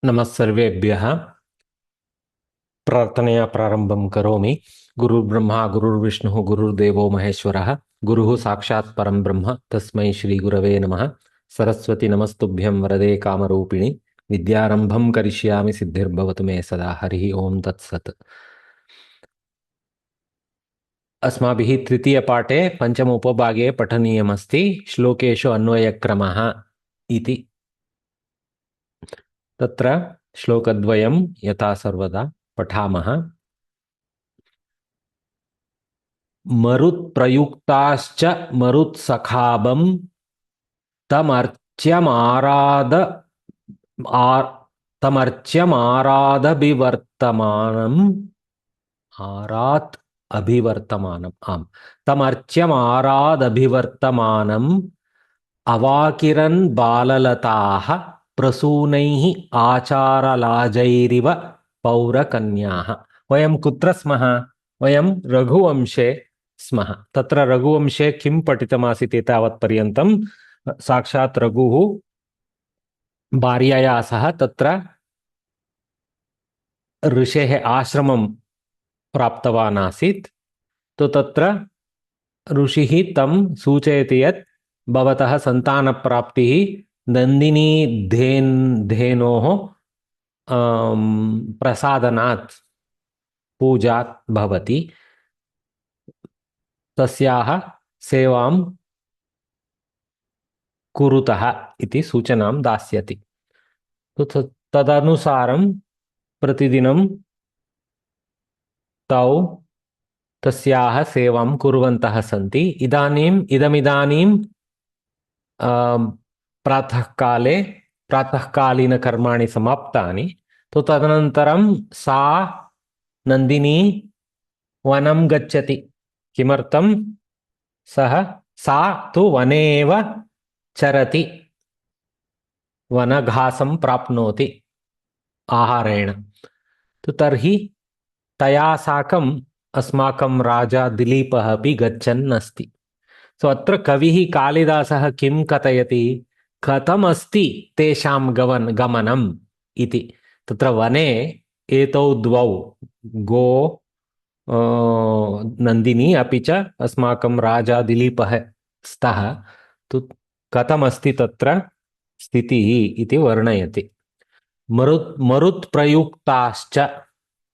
नमः सर्वेभ्यः। प्रार्थनया प्रारंभं करोमि। गुरुर्ब्रह्मा गुरुर्विष्णुः गुरुर्देवो महेश्वरः गुरुः साक्षात् परं ब्रह्म तस्मै श्री गुरवे नमः। सरस्वती नमस्तुभ्यं वरदे कामरूपिणि विद्यारंभं करिष्यामि सिद्धिर्भवतु मे सदा। हरिः ओम तत्सत्। अस्माभिः तृतीयपाठे पञ्चम उपभागे पठनीयमस्ति श्लोकेषु अन्वयक्रमः इति। तत्र श्लोकद्वयं यथा सर्वदा पठामः। मरुत्प्रयुक्ताश्च मरुत्सखाबं तमर्च्यमाराद तमर्च्यमारादभिवर्तमानम् आरात् अभिवर्तमानम् आम् तमर्च्यमारादभिवर्तमानम् अवाकिरन् बाललताः प्रसूनैः आचारलाजैरिव पौरकन्याः। वयं कुत्र स्मः? वयं रघुवंशे स्मः। तत्र रघुवंशे किं पठितमासीत् एतावत्पर्यन्तं? साक्षात् रघुः भार्यया सह तत्र ऋषेः आश्रमं प्राप्तवान् आसीत्। तो तत्र ऋषिः तं सूचयति यत् भवतः सन्तानप्राप्तिः नन्दिनी धेनोः प्रसादनात् पूजात् भवति। तस्याः सेवां कुरुतः इति सूचनां दास्यति। तो तदनुसारं प्रतिदिनं तौ तस्याः सेवां कुर्वन्तः सन्ति। इदमिदानीं प्रातःकाले प्रातःकालीनकर्माणि समाप्तानि। तो तदनन्तरं सा नन्दिनी वनं गच्छति। किमर्थं? सा तु वने एव चरति, वनघासं प्राप्नोति आहारेण। तो तर्हि तया साकम् अस्माकं राजा दिलीपः अपि गच्छन् अस्ति। सो अत्र कविः कालिदासः किं कथयति? कथमस्ति तेषां गमनम् इति। तत्र वने एतौ द्वौ गो नन्दिनी अपि च अस्माकं राजा दिलीपः स्तः। तु कथमस्ति तत्र स्थितिः इति वर्णयति। मरुत्प्रयुक्ताश्च,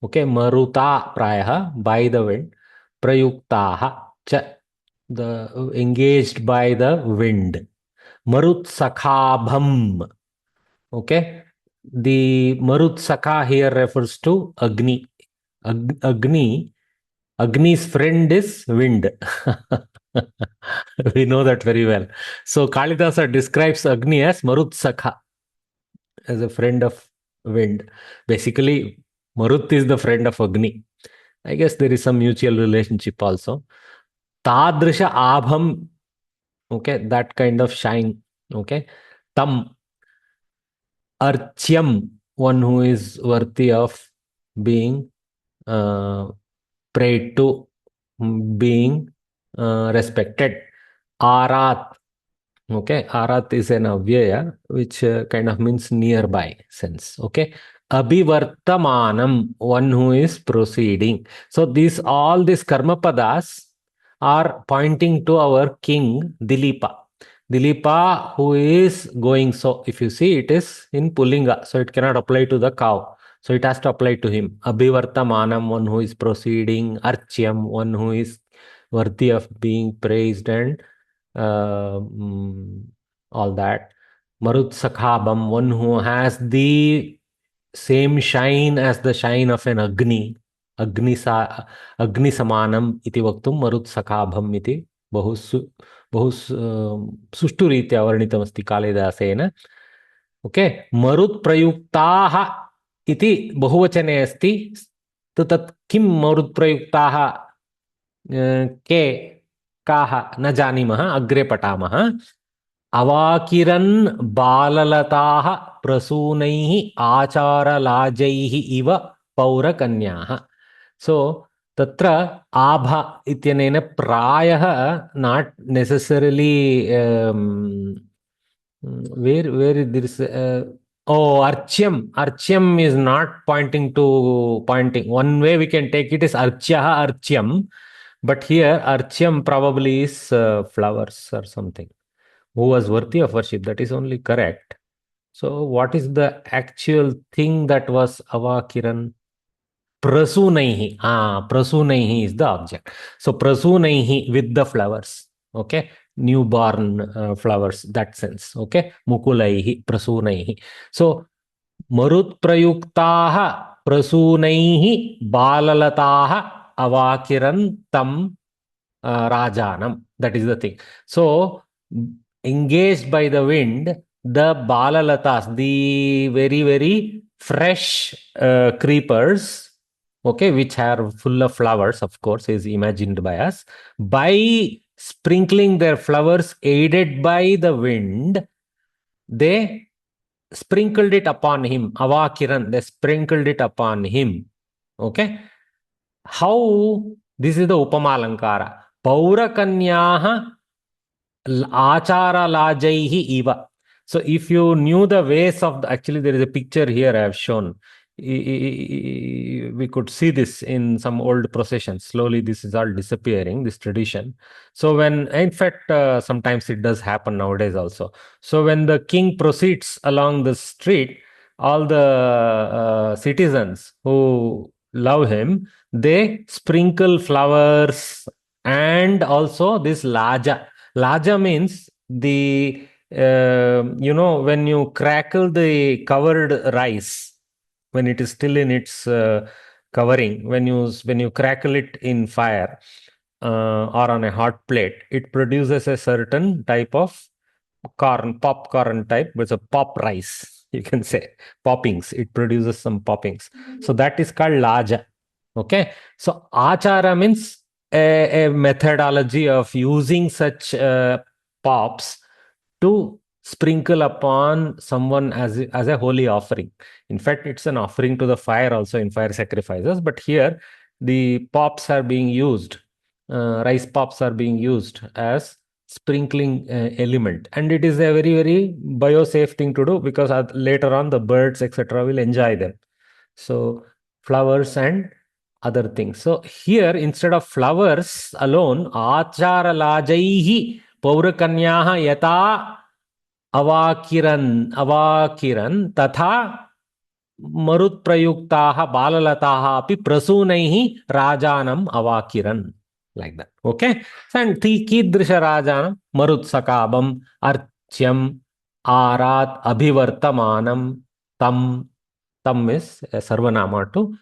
ओके, मरुता प्रायः बाय द विंड, प्रयुक्ताः च engaged by the wind. Marutsakhabham, okay, the Marutsakha here refers to Agni. Agni's friend is wind. We know that very well. So Kalidasa describes Agni as Marutsakha, as a friend of wind. Basically, Marut is the friend of Agni. I guess there is some mutual relationship also. Tadrisha abham, okay, that kind of shine, okay. Tam archyam, one who is worthy of being prayed to, being respected. Arat, okay, arat is an avyaya which kind of means nearby sense, okay. Abhivartamanam, one who is proceeding. So all these karma padas are pointing to our king Dilipa. Dilipa who is going. So if you see, it is in Pullinga, so it cannot apply to the cow. So it has to apply to him. Abhivartamanam, one who is proceeding. Archyam, one who is worthy of being praised and all that. Marutsakhabam, one who has the same shine as the shine of an Agni. अग्निसमानम् इति वक्तुं मरुत्सखाभम् इति बहु सुष्ठुरीत्या वर्णितमस्ति कालिदासेन। Okay, मरुत्प्रयुक्ताः इति बहुवचने अस्ति। तो तत् किं मरुत्प्रयुक्ताः के काः न जानीमः, अग्रे पठामः। अवाकिरन् बाललताः प्रसूनैः आचारलाजैः इव पौरकन्याः। सो तत्र आभ इत्यनेन प्रायः not necessarily where this Oh, archyam. Archyam is not pointing to pointing. One way we can take it is archyaha, archyam. But here, archyam probably is flowers or something. Who was worthy of worship. That is only correct. So, what is the actual thing that was avakiran? Prasunaihi. Prasunaihi is the object. So, prasunaihi with the flowers. Okay. Newborn flowers, that sense. Okay. Mukulaihi, prasunaihi. So, मरुत्प्रयुक्ताः प्रसूनैः बाललताः अवाकिरन् तं rajanam. That is the thing. So, engaged by the wind, the balalatas, the very, very fresh creepers, okay, which are full of flowers, of course, is imagined by us, by sprinkling their flowers aided by the wind, they sprinkled it upon him. Avakiran, they sprinkled it upon him. Okay. How? This is the Upama Alankara. Paurakanyaha achara lajaihi iva. So if you knew the ways of the, actually there is a picture here I have shown. We could see this in some old processions. Slowly this is all disappearing, this tradition. So when, in fact, sometimes it does happen nowadays also. So when the king proceeds along the street, all the citizens who love him, they sprinkle flowers and also this laja. Laja means the, when you crackle the covered rice, when it is still in its covering, when you crackle it in fire or on a hot plate, it produces a certain type of corn, popcorn type, it's a pop rice, you can say, poppings. It produces some poppings. So that is called laja. Okay. So achara means a methodology of using such pops to sprinkle upon someone as a holy offering. In fact, it's an offering to the fire also in fire sacrifices. But here, the pops are being used, rice pops are being used as sprinkling element, and it is a very, very biosafe thing to do because later on the birds etc will enjoy them. So flowers and other things. So here instead of flowers alone, achara lajaihi paurakanyaha yata अवाकिरन् तथा मरुत्प्रयुक्ताः बाललताः अपि प्रसूनैः राजानम् अवाकिरन्. Like that. Okay. And कीदृश राजानं मरुत्सकाभम् अर्च्यम् आरात् अभिवर्तमानं तं. Tam is a sarvanama to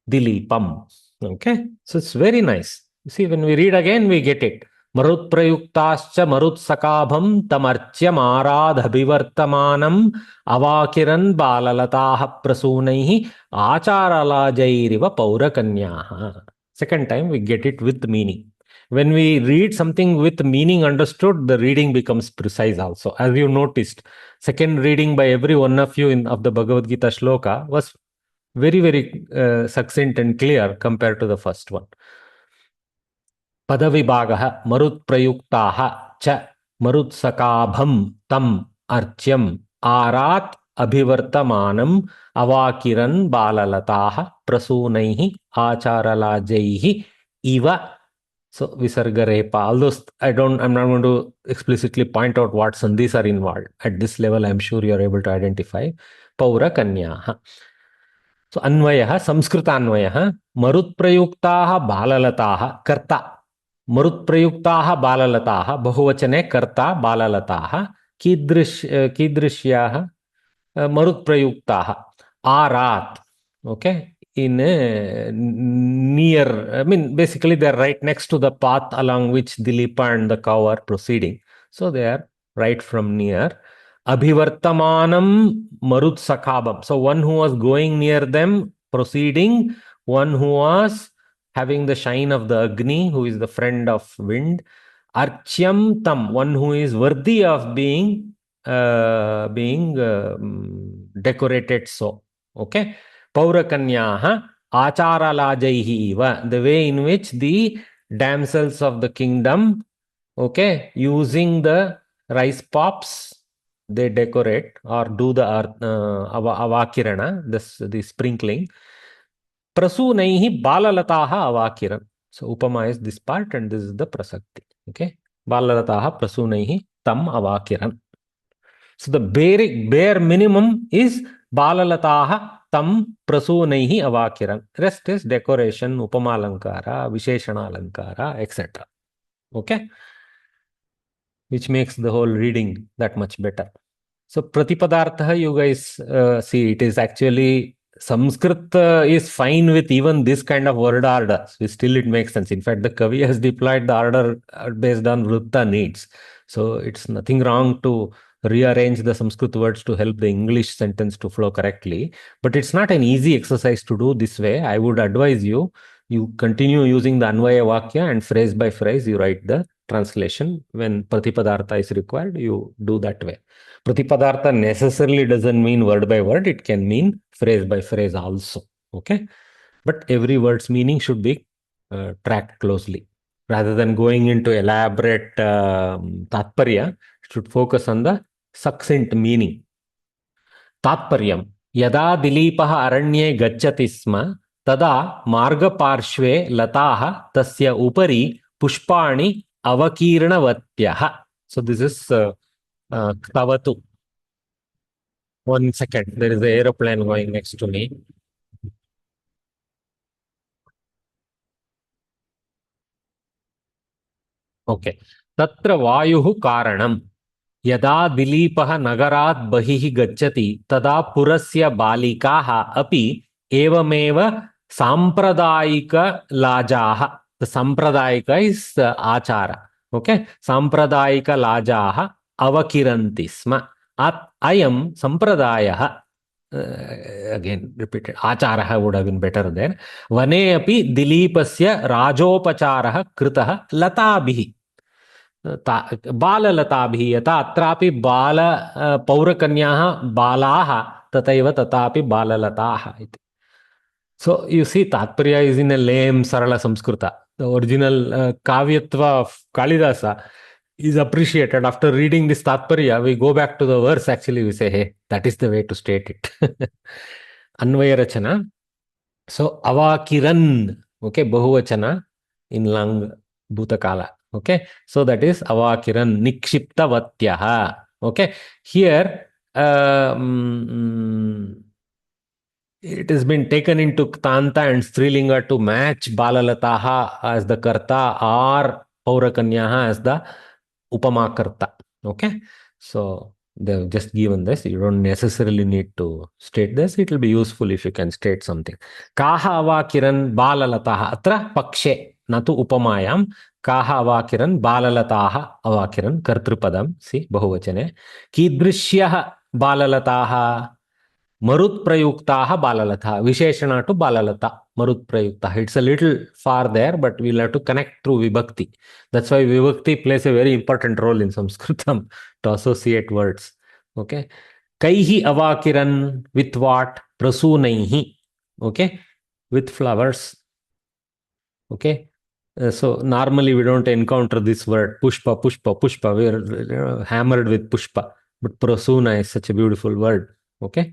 Dilipam. Okay. So it's very nice. You see, when we read again, we get it. Marutprayuktascha marutsakabham tamarchyam aradhabivartamanam avakiran balalataha prasunaihi acharalajairiva paurakanyaha. Second time we get it with meaning. When we read something with meaning understood, the reading becomes precise also. As you noticed, second reading by every one of you of the Bhagavad Gita shloka was very, very succinct and clear compared to the first one. Padavibhagaha marutprayuktaha cha marutsakabham tam archyam arat abhivartamanam avakiran balalataha prasunaihi acharalajaihi iva. So visarga repa. Although I'm not going to explicitly point out what sandhis are involved. At this level, I'm sure you are able to identify. Paura kanyaha. So अन्वयः संस्कृतान्वयः मरुत्प्रयुक्ताः बाललताः कर्ता मरुत्प्रयुक्ताः बाललताः बहुवचने कर्ता बाललताः कीदृश्याः मरुत्प्रयुक्ताः आरात्. Okay, in near, I mean basically they're right next to the path along which Dilipa and the cow are proceeding, so they are right from near. Abhivartamanam marut sakabam. So one who was going near them, proceeding, one who was having the shine of the Agni, who is the friend of wind. Archyam tam, one who is worthy of being decorated. So, okay. Paurakanyaha acharalajaihi iva. The way in which the damsels of the kingdom, okay, using the rice pops they decorate or do the avakirana, the sprinkling. Prasunaihi balalataha avakiran. So Upama is this part and this is the prasakti. Okay. Balalataha prasunaihi tam avakiran. So the bare minimum is balalataha tam prasunaihi avakiran. Rest is decoration, upama alankara, visheshana alankara, etc. Okay. Which makes the whole reading that much better. So Pratipadartha, you guys see, it is actually Sanskrit is fine with even this kind of word order. Still, it makes sense. In fact, the Kavi has deployed the order based on Vrutta needs. So it's nothing wrong to rearrange the Sanskrit words to help the English sentence to flow correctly. But it's not an easy exercise to do this way. I would advise you, you continue using the Anvaya Vakya and phrase by phrase, you write the translation. When Pratipadartha is required, you do that way. Pratipadartha necessarily doesn't mean word by word. It can mean phrase by phrase also. Okay. But every word's meaning should be tracked closely. Rather than going into elaborate tatparya, should focus on the succinct meaning. Tatparyam. Yada dilipah aranye gacchati sma, tada margaparshve lataha tasya upari pushpani avakiranavatyaha. So this is Ktavatu. 1 second. There is an aeroplane going next to me. Okay. Tatra vayuhu karanam. Yada Dilipah nagarat bahihi gacchati tada purasya balikaha api evameva sampradayika lajaha. The sampradayika is achara. Okay. Sampradayika lajaha avakiranti sma. Ayam sampradayaha. Again, repeated. Acharaha would have been better there. Vane api Dilipasya rajopacharaha kritaha latabihi. बाललताभिः यथा अत्रापि बाल पौरकन्याः बालाः तथैव तथापि बाललताः इति. So you see, Tatparya is in a lame, Sarala Samskrita. The original Kavyatva of Kalidasa is appreciated. After reading this Tatparya, we go back to the verse, actually, we say, hey, that is the way to state it. Anvaya Rachana. So, Avakiran, okay, Bahuvachana in Lang Bhutakala. Okay, so that is Avakiran Nikshiptavatyaha. Okay, here it has been taken into Ktanta and Strilinga to match Balalataha as the Karta or Paurakanyaha as the Upamakarta. Okay, so they've just given this. You don't necessarily need to state this. It will be useful if you can state something. Kaha avakiran balalataha. Atra pakshe, natu upamayam. Kaha avakiran balalataha avakiran kartrupadam. See, bahuvachane. Kidrishyaha balalataha. Marut prayuktaha balalata. Visheshana to balalata. Marut prayuktaha. It's a little far there, but we'll have to connect through vibhakti. That's why vibhakti plays a very important role in Sanskritam to associate words. Okay. Kaihi avakiran with what? Prasunaihi. Okay. With flowers. Okay. So normally we don't encounter this word pushpa, pushpa, pushpa. We're hammered with pushpa. But prasuna is such a beautiful word. Okay.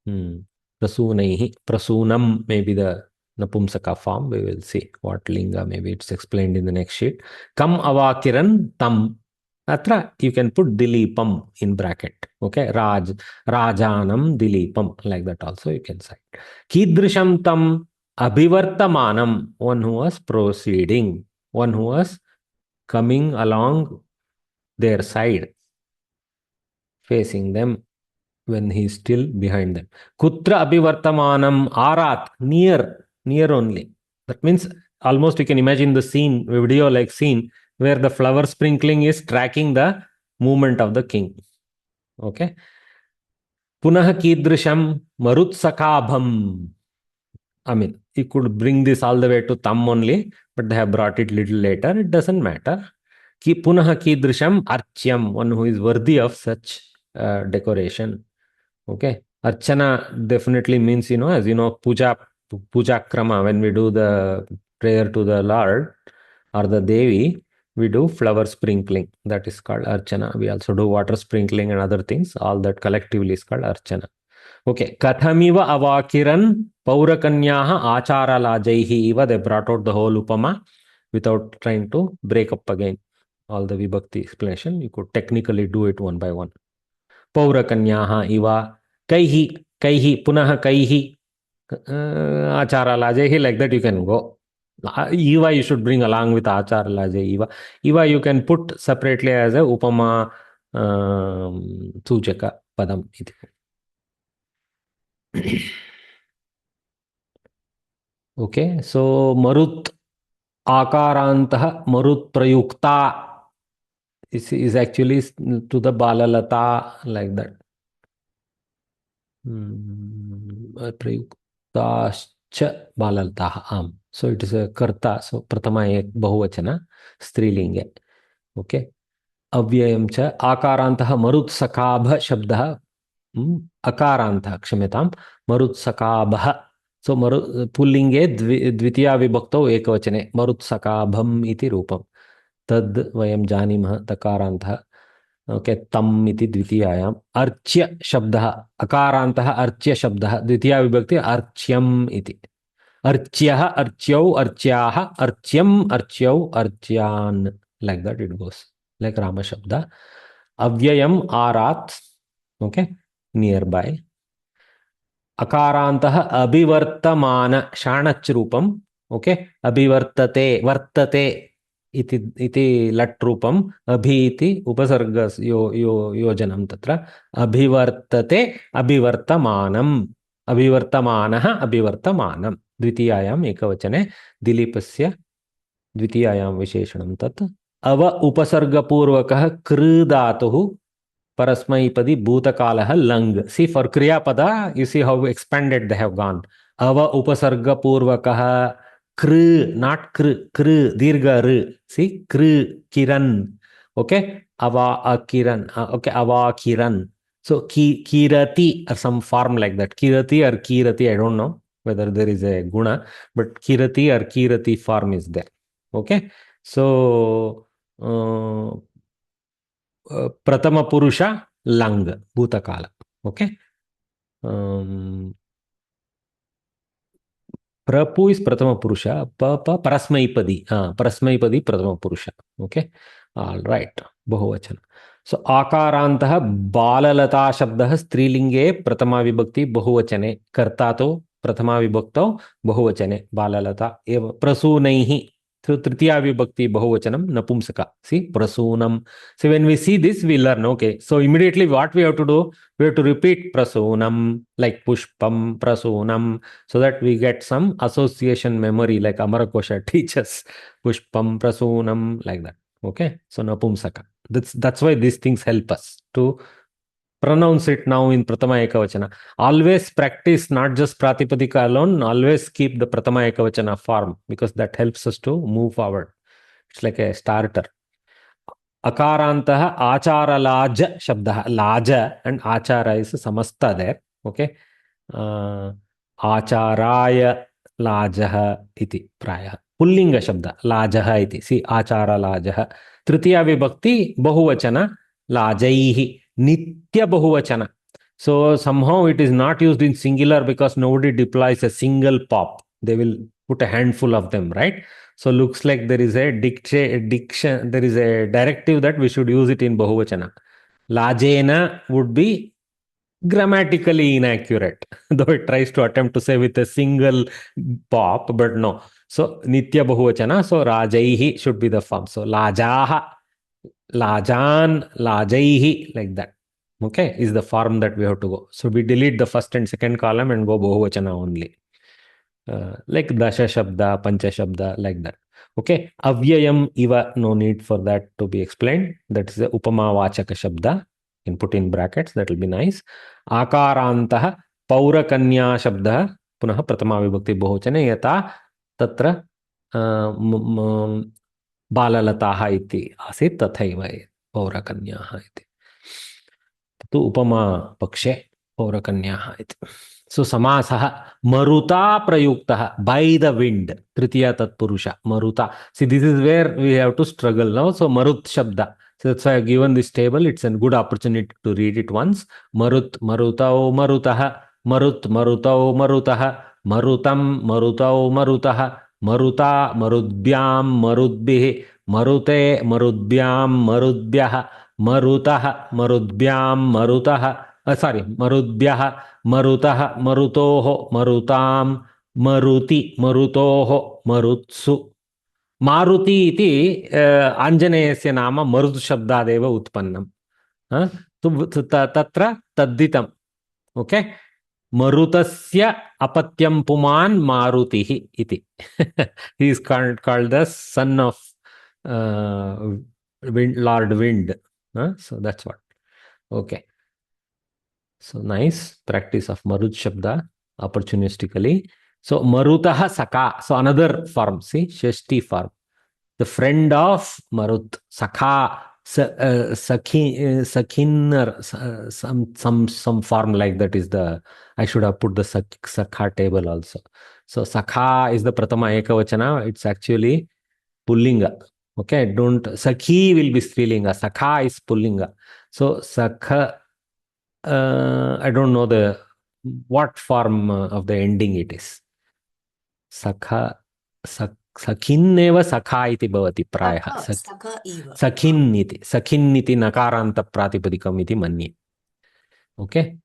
Prasunaihi. Prasunam may be the Napumsaka form. We will see what linga. Maybe it's explained in the next sheet. Kam avakiran tam. Atra you can put dilipam in bracket. Okay. Rajanam dilipam. Like that also you can cite. Kidrisham tam abhivartamanam. One who was proceeding. One who was coming along their side. Facing them. When he is still behind them. Kutra abhivartamanam arat, near only. That means almost you can imagine the scene, video like scene, where the flower sprinkling is tracking the movement of the king. Okay. Punah kidrisham marutsakabham. I mean, you could bring this all the way to tam only, but they have brought it little later. It doesn't matter. Punah kidrisham archyam, one who is worthy of such decoration. Okay. Archana definitely means, as you know, puja krama, when we do the prayer to the Lord or the Devi, we do flower sprinkling. That is called archana. We also do water sprinkling and other things. All that collectively is called archana. Okay. Kathamiva avakiran paurakanyah acharalajaihi iva. They brought out the whole upama without trying to break up again all the vibhakti explanation. You could technically do it one by one. Paurakanyah iva. Kaihi. Kaihi. Punaha kaihi. Acharalajaihi. Like that you can go. Eva you should bring along with acharalaja Eva. Eva you can put separately as a upama sujaka padam. Okay, so marut akarantah marut prayukta is actually to the balalata like that. Prayuktascha balalata am. So it is a karta. So pratama ek bahuvachana strilinge. Okay. अव्ययं च आकारान्तः मरुत्सकाभः शब्दः अकारान्तः क्षम्यतां मरुत्सकाभः सो पुल्लिङ्गे द्वितीया विभक्तौ एकवचने मरुत्सकाभम् इति रूपं तद् वयं जानीमः तकारान्तः okay तम् इति द्वितीयायाम् अर्च्य शब्दः अकारान्तः अर्च्य शब्दः द्वितीया विभक्ति अर्च्यम् इति अर्च्यः अर्च्यौ अर्च्याः अर्च्यम् अर्च्यौ अर्च्यान् like that it goes like Rama Shabda. Avyayam arat, okay, nearby. Akarantah abhivartamana shanachrupam, okay, abhivartate, vartate iti latrupam, abhi iti upasargas yojanam tatra, abhivartate abhivartamanam, abhivartamanaha abhivartamanam. द्वितीयायाम एकवचने दिलीपस्य द्वितीयायाम विशेषणं तत् अव उपसर्गपूर्वकः कृ धातुः परस्मैपदी भूतकालः lung. See for kriyapada you see how expanded they have gone. अव उपसर्गपूर्वकः कृ not कृ दीर्घ ऋ. See कृ किरण. Okay, ava akiran. Okay, ava kiran. So kirati or some form like that. Kirati or kirati, I don't know whether there is a guna, but kirati or kirati form is there. Okay, so pratama purusha lang bhutakala. Okay, prapu is pratama purusha, parasmaipadi, parasmaipadi pratama purusha. Okay, all right, bahuvachana. So आकारान्तः बाललता शब्दः स्त्रीलिंगे प्रथमा विभक्ति बहुवचने कर्ता तो प्रथमा विभक्तौ बहुवचने बाललता एव प्रसूनैः तृतीया विभक्ति बहुवचनम napumsaka. See prasunam. So when we see this we learn, okay, so immediately what we have to do, we have to repeat prasunam like pushpam prasunam so that we get some association memory like Amarakosha teaches pushpam prasunam like that. Okay, so napumsaka. That's why these things help us to pronounce it now in Pratama Ekavachana. Always practice not just Pratipadika alone, always keep the Pratama Ekavachana form because that helps us to move forward. It's like a starter. Akarantaha achara laja shabdaha. Laja and achara is samasta there. Okay. Acharaya lajaha iti praya. Pullinga shabda. Lajaha iti. See achara lajaha. Tritiya vibhakti bahuvachana lajaihi. Nitya bahuvachana. So somehow it is not used in singular because nobody deploys a single pop. They will put a handful of them, right? So looks like there is a diction, there is a directive that we should use it in bahuvachana. Lajena would be grammatically inaccurate, though it tries to attempt to say with a single pop, but no. So nitya bahuvachana, so rajaihi should be the form. So lajaha, lajan, lajaihi, like that. Okay, is the form that we have to go. So we delete the first and second column and go bahuvachana only. Like dasha shabda, pancha shabda, like that. Okay, avyayam iva, no need for that to be explained. That is the upama vachaka shabda. You can put in brackets, that will be nice. Akarantaha paurakanya shabda, punaha pratama vibhakti bahuvachane yata tatra बाललताः इति आसीत् तथैव पौरकन्याः इति तु उपमा पक्षे पौरकन्याः इति. So samasah maruta prayuktah, by the wind. Tritiya tatpurusha maruta. See, this is where we have to struggle now. So marut shabda. So that's why I've given this table. It's a good opportunity to read it once. Marut marutao marutah. Marut marutao marutah. Marutam marutao marutah. Maruta marudbyam marudbih. Marute marudbyam marudbyah. Marutah marudbyam marutah. Sorry, marudbyah. Marutah marutoho marutam maruti marutoho marutsu. Maruti इति आञ्जनेयस्य नाम मरुत् शब्दादेव उत्पन्नम्. तत्र तद्धितम्. Okay, मरुतस्य अपत्यं पुमान् मारुतिः इति. He is called the son of Lord Wind. So that's what. Okay. So nice practice of Marut Shabda opportunistically. So Marutaha Saka. So another form, see, Shashti form. The friend of Marut, Sakha, Sakhinner, some form like that is the, I should have put the Sakha table also. So Sakha is the Pratama Ekavachana. It's actually Pullinga. Okay, don't, Sakhi will be Strilinga. Sakha is Pullinga. So Sakha, I don't know the what form of the ending it is. Sakha, sakhinneva sakha iti bhavati prayah. Sakhin iti nakaranta pratipadikam iti manye. Okay.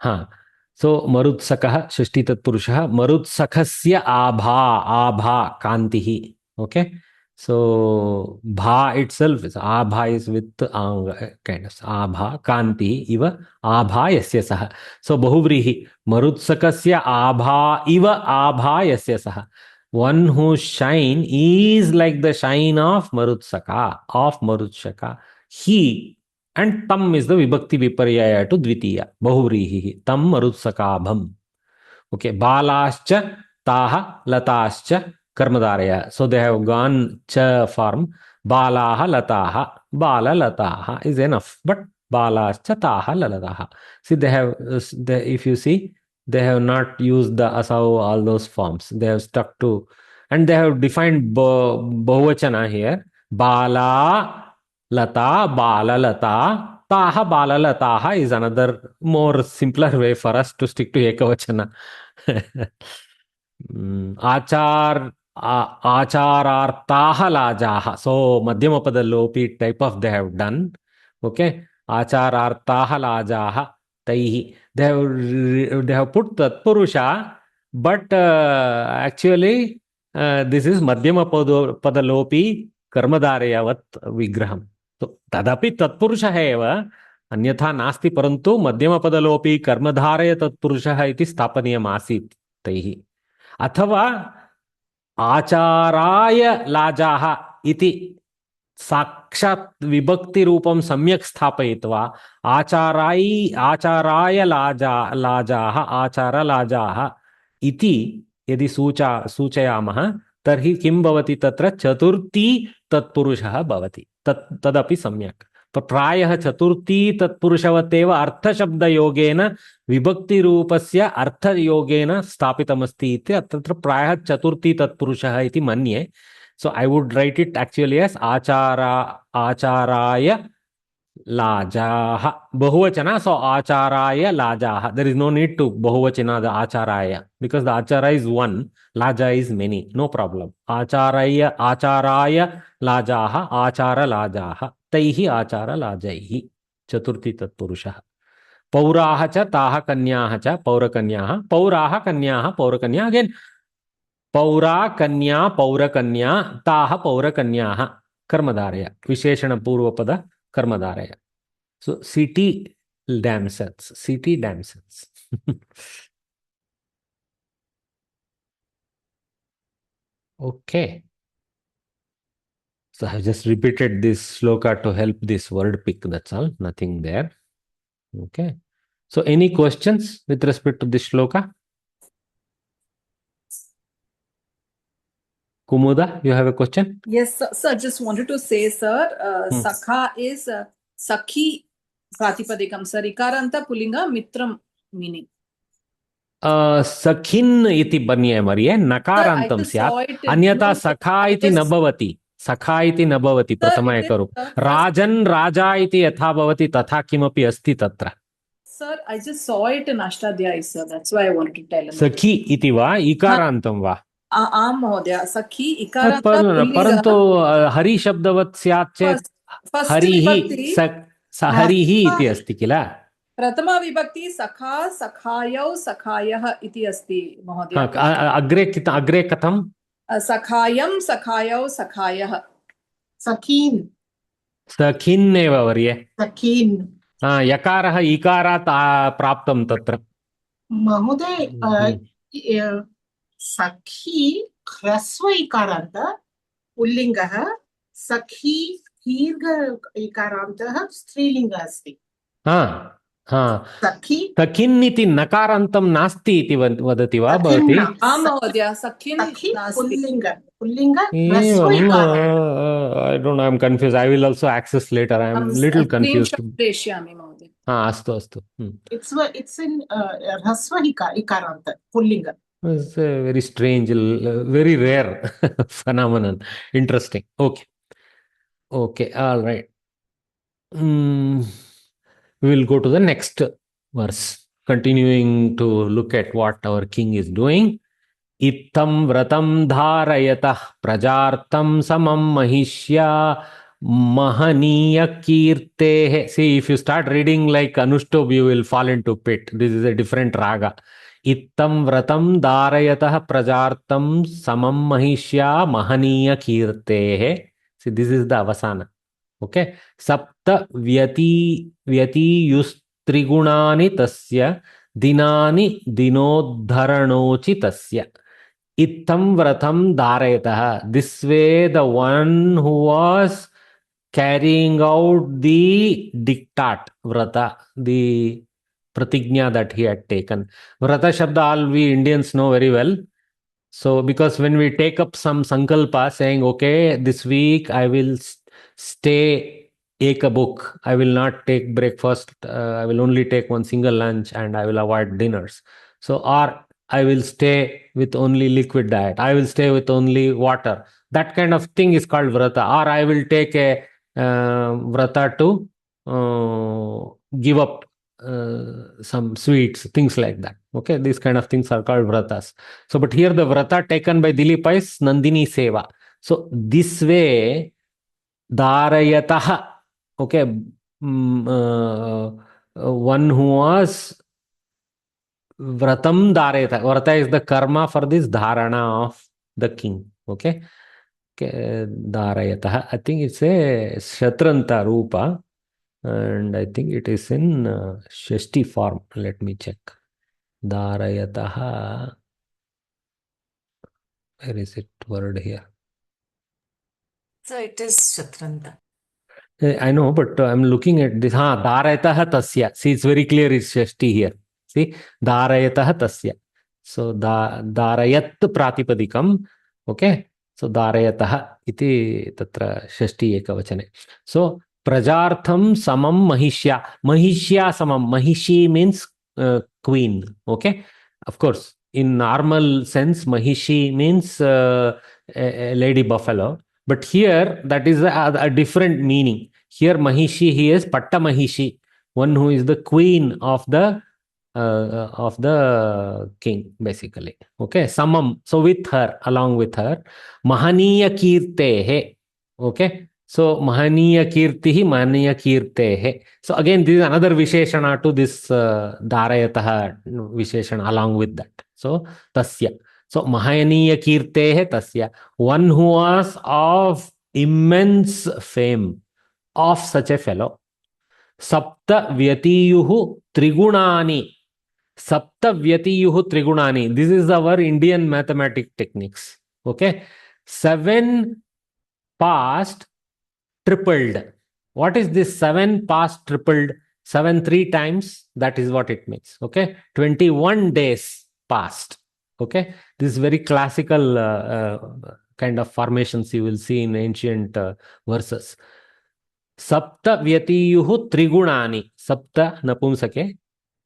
So marutsakah shashti tatpurushah marutsakasya abha kantihi. Okay. So bha itself is abha is with kind of abha kanti iva abha yasya saha. So bahuvrihi marutsakasya abha iva abha yasya saha. One whose shine is like the shine of Marutsaka. He and tam is the vibhakti viparyaya to dvitiya. Bahuvrihi tam marutsakabham. Okay, balascha taha latascha karmadaraya. So they have gone cha form. Balaha lataha. Bala lataha is enough. But balascha taha lalataha. See, they have, if you see, they have not used the asau, all those forms. They have stuck to, and they have defined bahuvachana here. Bala lata, bala lata, taha bala lataha is another more simpler way for us to stick to ekavachana. Achar acharartaha lajaha. So madhyamapada lopi type of they have done. Okay. Acharartaha lajaha taihi. They have put tatpurusha, but actually this is madhyamapada lopi कर्मधारयावत् विग्रहम्. तो तदपि तत्पुरुषः एव, अन्यथा नास्ति, परन्तु मध्यमपदलोपि कर्मधारय तत्पुरुषः इति स्थापनीयम् आसीत् तैः. अथवा आचाराय लाजाः इति साक्षात् विभक्ति रूपं सम्यक् स्थापयित्वा आचाराय लाजाः आचार लाजाः इति यदि सूचयामः तर्हि किं भवति, तत्र चतुर्थी तत्पुरुषः भवति. तदपि सम्यक्. प्रायः चतुर्थी तत्पुरुषवतेव अर्थशब्दयोगेन विभक्तिरूपस्य अर्थयोगेन स्थापितमस्ति इति तत्र प्रायः चतुर्थी तत्पुरुषः इति मन्ये. So I would write it actually as acharaya lajaha. Bahuvachana, so acharaya lajaha. There is no need to bahuvachana the acharaya, because the achara is one, laja is many. No problem. Acharaya lajaha, achara lajaha. Taihi achara lajaihi. Chaturthi tatpurushah. Pauraha cha taha kanyaha cha paurakanyaha. Pauraha kanyaha paurakanya. Again, Paura kanya paurakanya taha paurakanya karmadaraya. Visheshana purvapada karmadaraya. So city damsels. Okay. So I have just repeated this shloka to help this word pick. That's all. Nothing there. Okay. So any questions with respect to this shloka? Kumuda, you have a question? Yes, sir. Just wanted to say, sir, Sakha is Sakhi Pratipadikam, sir. Ikaranta Pulinga Mitram meaning. सखिन् इति बन्ये मर्ये Sir, I नकारान्तं just स्यात् saw it in अन्यथा no, सखा I इति न just भवति सखा इति न भवति sir, प्रथम it is एकरूप first राजन् राजा इति यथा भवति तथा किमपि अस्ति तत्र sir, I just saw it in Ashtadhyayi, sir. That's why I wanted to tell him. सखी इति वा इकारान्तं वा आम महोदय सखी इकारन्त परन्तु पुल्लिङ्गः हरिशब्दवत् स्यात् चेत् फर्स्ट हरिः विभक्ति हरिः इति अस्ति किल प्रथमा विभक्ति सखा सखायौ सखायः इति अस्ति महोदय अग्रे कथं सखायं सखायौ सखायः सखीन् सखिन् एव वर्ये सखीन् यकारः इकारात् प्राप्तं तत्र महोदय सखी ह्रस्व इकारान्त पुल्लिङ्गः सखी दीर्घ इकारान्तः स्त्रीलिङ्गः अस्ति सखी सखिन् इति नकारान्तं नास्ति इति वदति वा भवती आं महोदय सखिन् पुल्लिङ्ग ह्रस्व इकारः I don't know, I'm confused. I will also access later. I'm little confused. प्रेषयामि महोदय अस्तु अस्तु it's in ह्रस्व इकारान्त पुल्लिङ्ग It's a very strange, very rare phenomenon. Interesting. Okay, all right. We will go to the next verse, continuing to look at what our king is doing. Ittam vratam dharayatah prajartam samam mahishya mahaniya kirtehe. See, if you start reading like Anushtob, you will fall into pit. This is a different raga. Ittam vratam dharayatah prajartam samam mahishya mahaniya kirtehe. See, this is the avasana. Okay. Sapta vyatiyustrigунानि tasya dinani dinodharanochi tasya. Ittam vratam dharayatah. This way the one who was carrying out the diktat, vrata, the pratignya that he had taken. Vrata shabda all we Indians know very well. So because when we take up some sankalpa saying, okay, this week I will stay a book, I will not take breakfast, I will only take one single lunch and I will avoid dinners. So, or I will stay with only liquid diet, I will stay with only water. That kind of thing is called vrata. Or I will take a vrata to give up some sweets, things like that. Okay, these kind of things are called vratas. So, but here the vrata taken by Dilipa is Nandini Seva. So, this way, dharayatah, okay, one who was vratam dharayatah. Vrata is the karma for this dharana of the king. Okay, dharayatah. I think it's a shatranta rupa. And I think it is in Shashti form. Let me check. Dharayataha. Where is it word here? So it is Shatranta. I know, but I'm looking at this. Dharayataha tasya. See, it's very clear. It's Shashti here. See, Dharayataha tasya. So, Dharayat pratipadikam. Okay. So, Dharayataha iti tatra Shashti ekavachane. So, Prajartham samam mahishya. Mahishya samam. Mahishi means queen. Okay. Of course, in normal sense, Mahishi means a lady buffalo. But here, that is a different meaning. Here, Mahishi, he is Patta Mahishi, one who is the queen of the king, basically. Okay, Samam. So, with her, along with her, Mahaniya Kirtehe. Okay. So, Mahaniya Kirtihi, Mahaniya Kirtehe. So, again, this is another Visheshana to this Dharayataha Visheshana along with that. So, Tasya. So, Mahaniya Kirtehe Tasya. One who was of immense fame of such a fellow. Sapta Vyatiyuhu Trigunani. Sapta Vyatiyuhu Trigunani. This is our Indian mathematic techniques. Okay. 7 past tripled. What is this 7 past tripled? 7 3 times. That is what it means. Okay. 21 days past. Okay. This is very classical kind of formations you will see in ancient verses. Sapta Vyatiyuhu Trigunani. Sapta Napumsake.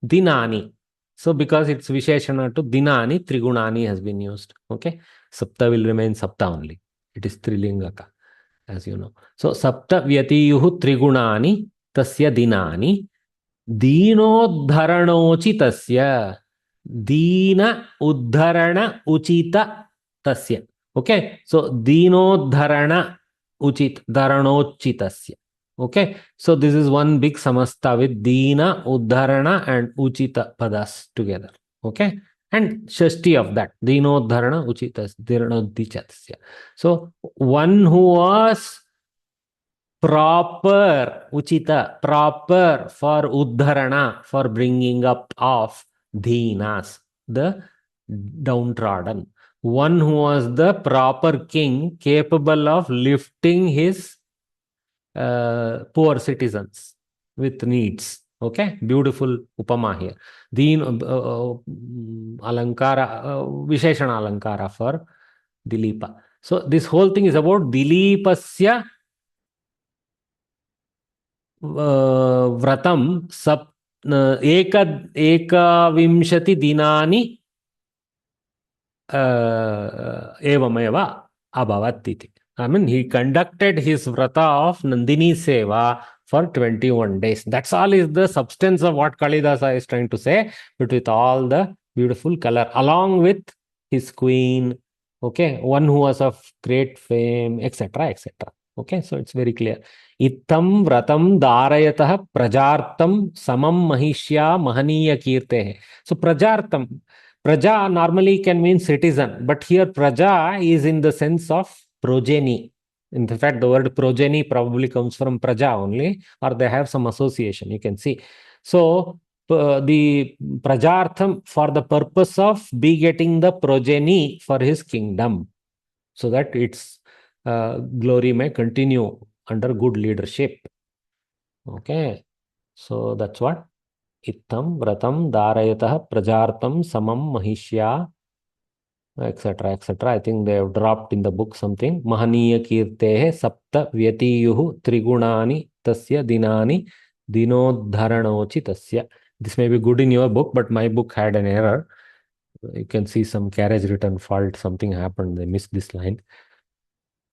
Dinani. So because it's Visheshana to Dinani, Trigunani has been used. Okay. Sapta will remain Sapta only. It is Trilingaka, as you know. So Sapta Vyatiyuhu Trigunani Tasya Dinani Dinodharanocitasya Dina Uddharana Uchita Tasya. Okay. So Dinodharana Uchit Dharanochitasya. Okay, so this is one big samasta with Dina, Uddharana and Uchita padas together. Okay, and Shashti of that, Dinodharana, Uchitas, Dhiranodichatasya. So one who was proper, Uchita, proper for Uddharana, for bringing up of Dhinas, the downtrodden. One who was the proper king, capable of lifting his poor citizens with needs. Okay, beautiful upama here. Deen alankara, Visheshana alankara for Dilipa. So this whole thing is about Dilipasya vratam sap ekavimshati dinani evameva abhavat iti. I mean, he conducted his vrata of Nandini Seva for 21 days. That's all is the substance of what Kalidasa is trying to say, but with all the beautiful color, along with his queen, okay, one who was of great fame, etc., etc. Okay, so it's very clear. Ittam vratam dharayatah prajartam samam mahishya mahaniya kirte. So prajartam, praja normally can mean citizen, but here praja is in the sense of progeny. In fact, the word progeny probably comes from praja only, or they have some association, you can see. So the prajartham for the purpose of begetting the progeny for his kingdom, so that its glory may continue under good leadership. Okay, so that's what Ittam vratam dharayatah prajartam samam mahishya, etc., etc. I think they have dropped in the book something. Mahaniya kirtehe sapta vyatiyuhu trigunani tasya dinani dinodharanochi tasya. This may be good in your book, but my book had an error. You can see some carriage return fault, something happened. They missed this line.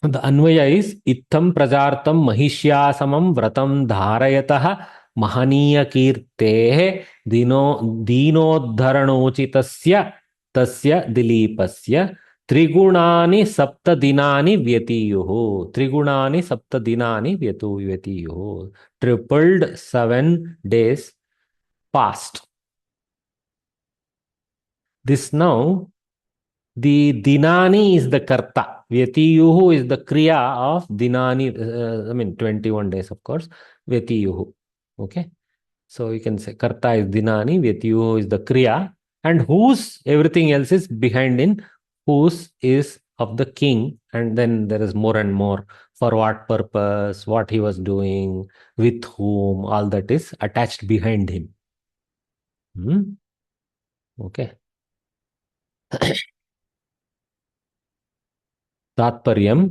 The Anvaya is Ittam Prajartam Mahishyasamam Vratam Dharayatah Mahaniya Kirtehe Dinodharanochitasya Tasya Dilipasya Trigunani Sapta Dinani Vyatiyuhu. Trigunani Sapta Dinani Vyatiyuhu. Tripled 7 days past. This now, the Dinani is the Karta. Vyatiyuhu is the Kriya of Dinani, 21 days, of course. Vyatiyuhu. Okay. So you can say Karta is Dinani, Vyatiyuhu is the Kriya, and whose everything else is behind in whose is of the king, and then there is more and more for what purpose, what he was doing, with whom, all that is attached behind him. Okay. तात्पर्यम्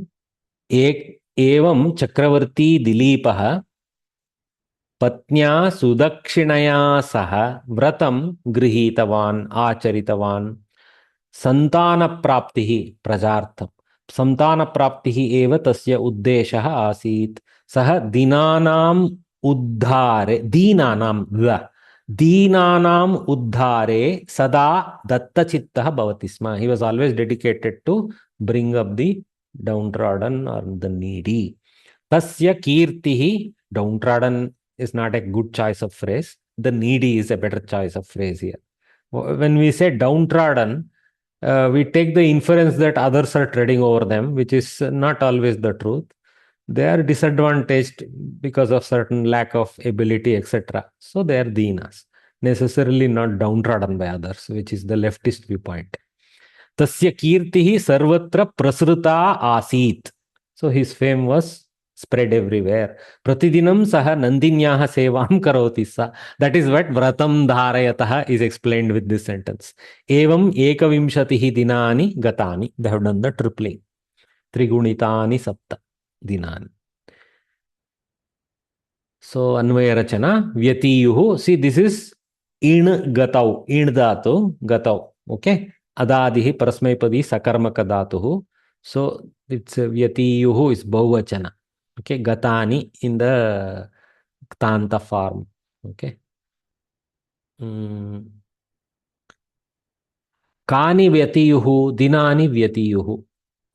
एवं चक्रवर्ती दिलीपः पत्न्या सुदक्षिणया सह व्रतं गृहीतवान् आचरितवान् सन्तानप्राप्तिः प्रजार्थं सन्तानप्राप्तिः एव तस्य उद्देशः आसीत् सः दीनानाम् उद्धारे सदा दत्तचित्तः भवति स्म. He was always dedicated to bring up the downtrodden or the needy. Tasya kirtihi, downtrodden is not a good choice of phrase. The needy is a better choice of phrase here. When we say downtrodden, we take the inference that others are treading over them, which is not always the truth. They are disadvantaged because of certain lack of ability, etc. So they are dinas, necessarily not downtrodden by others, which is the leftist viewpoint. Tasya kirtihi sarvatra prasruta asit. So his fame was spread everywhere. Pratidinam saha nandinyaha sevam karoti sa. That is what vratam dharayatah is explained with this sentence. Evam ekavimshatihi dinani gatani. They have done the tripling. Trigunitani sapta dinani. So Anvaya Rachana, Vyatiyuhu. See, this is इण गतौ, इण धातु गतौ. Okay, adadihi parasmaipadi sakarmaka dhatuhu. So it's vyatiyuhu is bahuvachana. Okay, gatani in the ktanta form. Okay. Kani vyatiyuhu, dinani vyatiyuhu.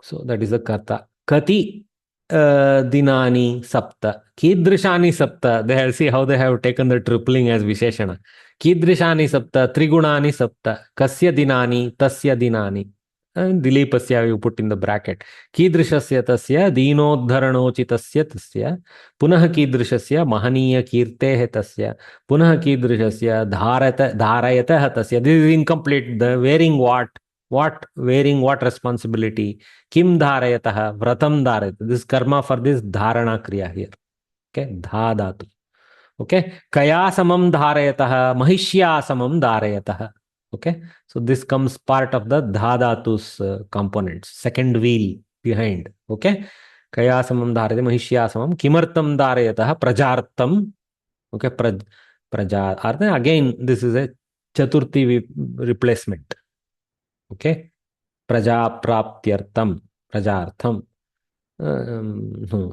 So that is the kata. Kati dinani sapta. Kidrishani sapta. They have, see how they have taken the tripling as visheshana. Kidrishani sapta, trigunani sapta. Kasya dinani, tasya dinani. And dilipasya you put in the bracket. Kidrishasya tasya, dinodharanochitasya tasya. Punah kidrishasya, mahaniya kirtehe tasya. Punah kidrishasya, dharayatah tasya. This is incomplete. The wearing what? What wearing what responsibility? Kim dharayatah, vratam dharayat. This karma for this dharana kriya here. Okay, dha dhatu. Okay, kaya samam dharayatah, mahishya samam dharayatah. Okay, so this comes part of the dha dhatu's components, second wheel behind. Okay, kaya samam dharayatah, mahishya samam, kimartam dharayatah, prajartam. Okay, praja. Again, this is a chaturthi replacement. Okay, praja praptyartam, prajartham,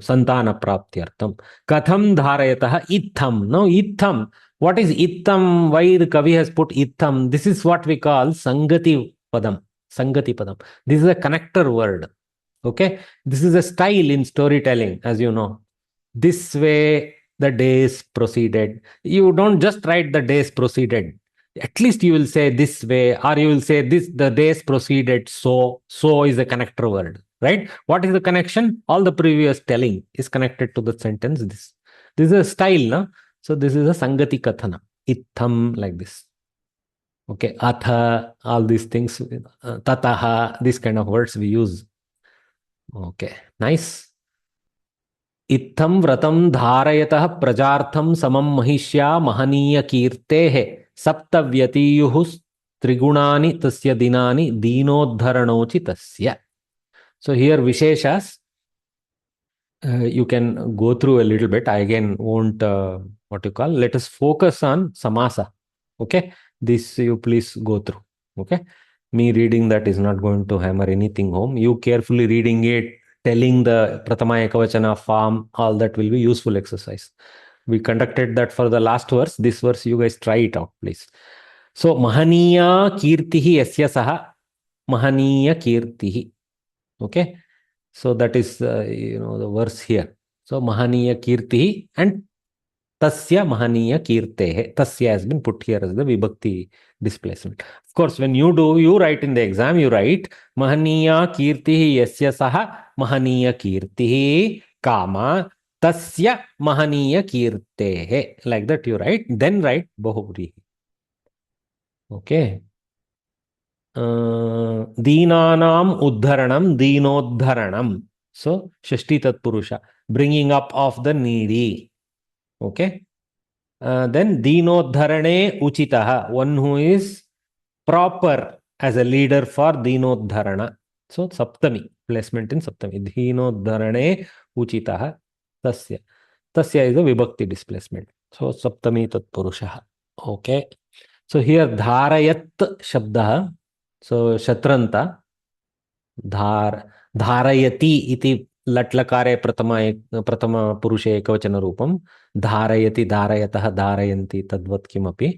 santana praptyartam. Katham dharayatah itham. Now, itham. What is itham? Why the Kavi has put itham? This is what we call sangati padam. Sangati padam. This is a connector word. Okay, this is a style in storytelling, as you know. This way the days proceeded. You don't just write the days proceeded. At least you will say this way, or you will say this, the days proceeded. So is a connector word, right? What is the connection? All the previous telling is connected to the sentence. This is a style, no? So this is a sangati kathana. Itham, like this. Okay, atha, all these things, tataha, these kind of words we use. Okay, nice. इत्थं व्रतं धारयतः प्रजार्थं समं महिष्या महनीय कीर्तेः सप्तव्यतीयुः त्रिगुणानि तस्य दिनानि दीनोद्धरणोचितस्य. So here Visheshas, you can go through a little bit. I again won't, what you call, let us focus on samasa. Okay, this you please go through. Okay, me reading that is not going to hammer anything home. You carefully reading it, telling the Pratama Ekavachana form, all that will be useful exercise. We conducted that for the last verse. This verse you guys try it out, please. So Mahaniya Kirtihi Yasya Saha Mahaniya Kirtihi. Okay, so that is the verse here. So Mahaniya Kirtihi and Tasya Mahaniya Kirtehe. Tasya has been put here as the Vibhakti displacement. Of course, when you write in the exam, you write Mahaniya Kirtihi Yasya Saha Mahaniya Kirtihi, Kama Tasya Mahaniya Kirtehe. Like that you write, then write Bahuvrihi. Okay. Deenanam Uddharanam, Deenodharanam. So, Shashti Tatpurusha, bringing up of the needy. Okay. Then Deenodharane Uchitaha, one who is proper as a leader for Deenodharana. So, Saptami, placement in Saptami. Deenodharane Uchitaha, Tasya. Tasya is a Vibhakti displacement. So, Saptami Tatpurusha. Okay. So, here Dharayat Shabda. So, Shatranta. धारयति इति लट्लकारे प्रथम पुरुषे एकवचन रूपम धारयति धारयतः धारयन्ति तद्वत् किमपि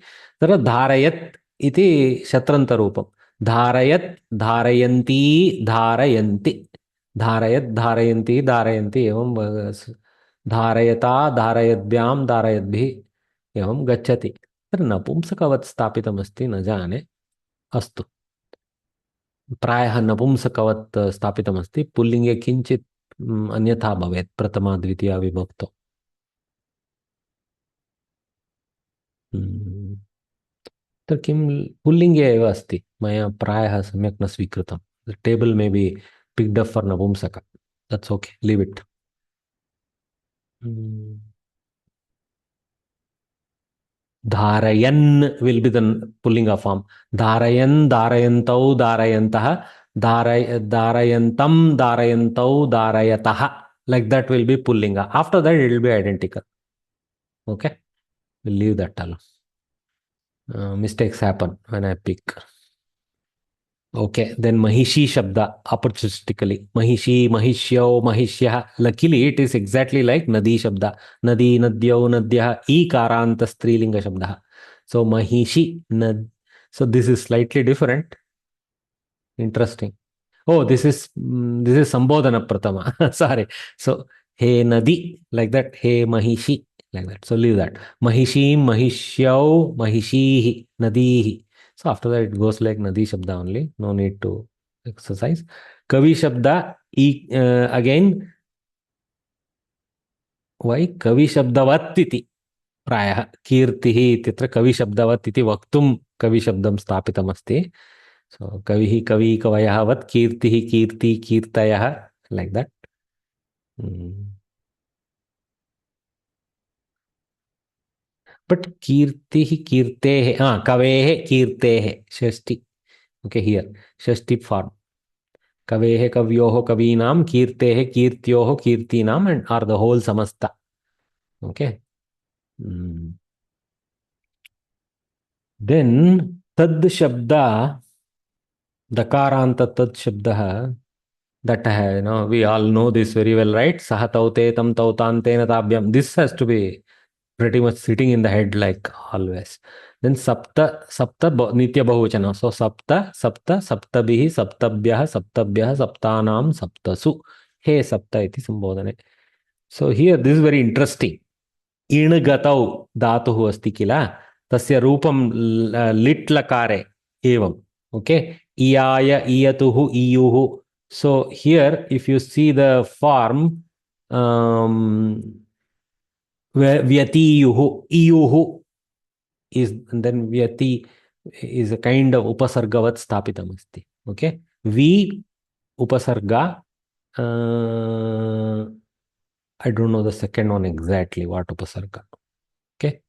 तत्र धारयत् इति शत्रन्त रूपम धारयत् धारयन्ति धारयन्ति धारयत् धारयन्ति धारयन्ति एवं धारयता धारयद्भ्यां धारयद्भिः एवं गच्छति तत्र नपुंसकवत् स्थापितमस्ति न जाने अस्तु प्रायः नपुंसकवत् स्थापितमस्ति पुल्लिङ्गे किञ्चित् अन्यथा भवेत् प्रथमा द्वितीया विभक्तौ तत्र किं पुल्लिङ्गे एव अस्ति मया प्रायः सम्यक् न स्वीकृतं table may be picked up for नपुंसक दैट्स ओके लीव इट धारयन् will be the pullinga form. Dharayan, dharayantau, dharayantah, dharayantam, dharayantau, dharayatah. Like that will be pullinga. After that, it will be identical. Okay? We'll leave that alone. Mistakes happen when I pick. Okay, then Mahishi Shabda, opportunistically. Mahishi, Mahishyo, Mahishya. Luckily, it is exactly like Nadi Shabda. Nadi, Nadyo, Nadya, Ikaranta Strilinga Shabda. So Mahishi, Nad. So this is slightly different. Interesting. Oh, this is Sambodhana Pratama. Sorry. So He Nadi, like that. He Mahishi, like that. So leave that. Mahishim, Mahishyau, Mahishihi, Nadihi. So after that it goes like Nadi Shabda only. No need to exercise. Kavi Shabda, again, why? Kavi Shabdavat iti. प्रायः कीर्तिः इत्यत्र कविशब्दवत् इति वक्तुं कविशब्दं स्थापितमस्ति. So kavihi, kavi, kavayah vat, kirtihi, kirti, kirtayah, like that. But kirtihi, kirtehe, kavehe, kirtehe, shashti. Okay, here, shashti form. Kavehe, kavyoho, kavinam, kirtehe, kirtyoho, kirtinam, and are the whole samasta. Okay. Then, tad shabda, dakaranta tad shabda, that we all know this very well, right? Saha taute tam tautantena tabhyam. This has to be pretty much sitting in the head like always. Then nitya bahuvachana. So saptabhihi, saptabhyah, saptanam, saptasu. He sapta iti sambodhane. So here this is very interesting. In gatau dhatuhu asti kila. Tasya rupam lit lakare evam. Okay. Iyaya, iyatuhu, iyuhu. So here, if you see the form, vyatiyuhu, iyuhu is, and then vyati is a kind of upasargavat sthapitam asti. Okay. V upasarga. I don't know the second one exactly, what upasarga. Okay.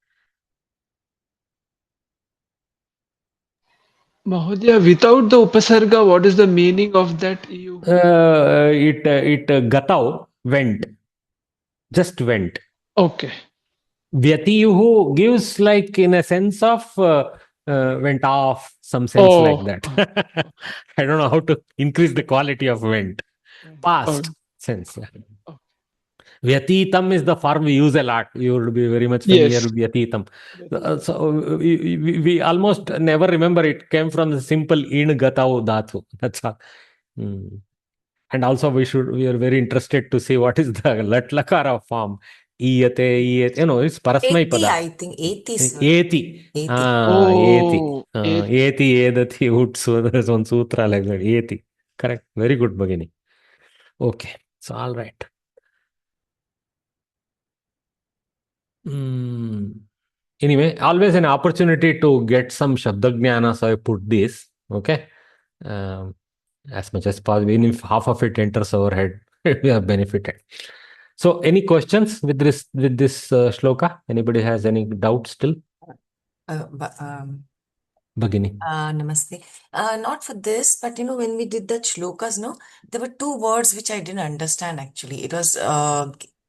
Mahodaya, without the upasarga, what is the meaning of that? It gatau, went. Just went. Okay. Vyatiyuhu gives like in a sense of went off, some sense like that. I don't know how to increase the quality of went. Past sense. Vyatitam is the form we use a lot. You will be very much familiar with Vyatitam. So we almost never remember it came from the simple in gatau dhatu. That's all. And also we are very interested to see what is the latlakara form. Iyate, it's parasmai pada. I think 80, sir. Eti. Eti. Eti, edati, utsu. There's one sutra like that. Eti. Correct. Very good, Bhagini. Okay. So, all right. Anyway, always an opportunity to get some Shabdagnana, so I put this. Okay. As much as possible. Even if half of it enters our head, we have benefited. So, any questions with this shloka? Anybody has any doubts still? Bhagini. Namaste. Not for this, but when we did that shlokas, no, there were two words which I didn't understand actually. It was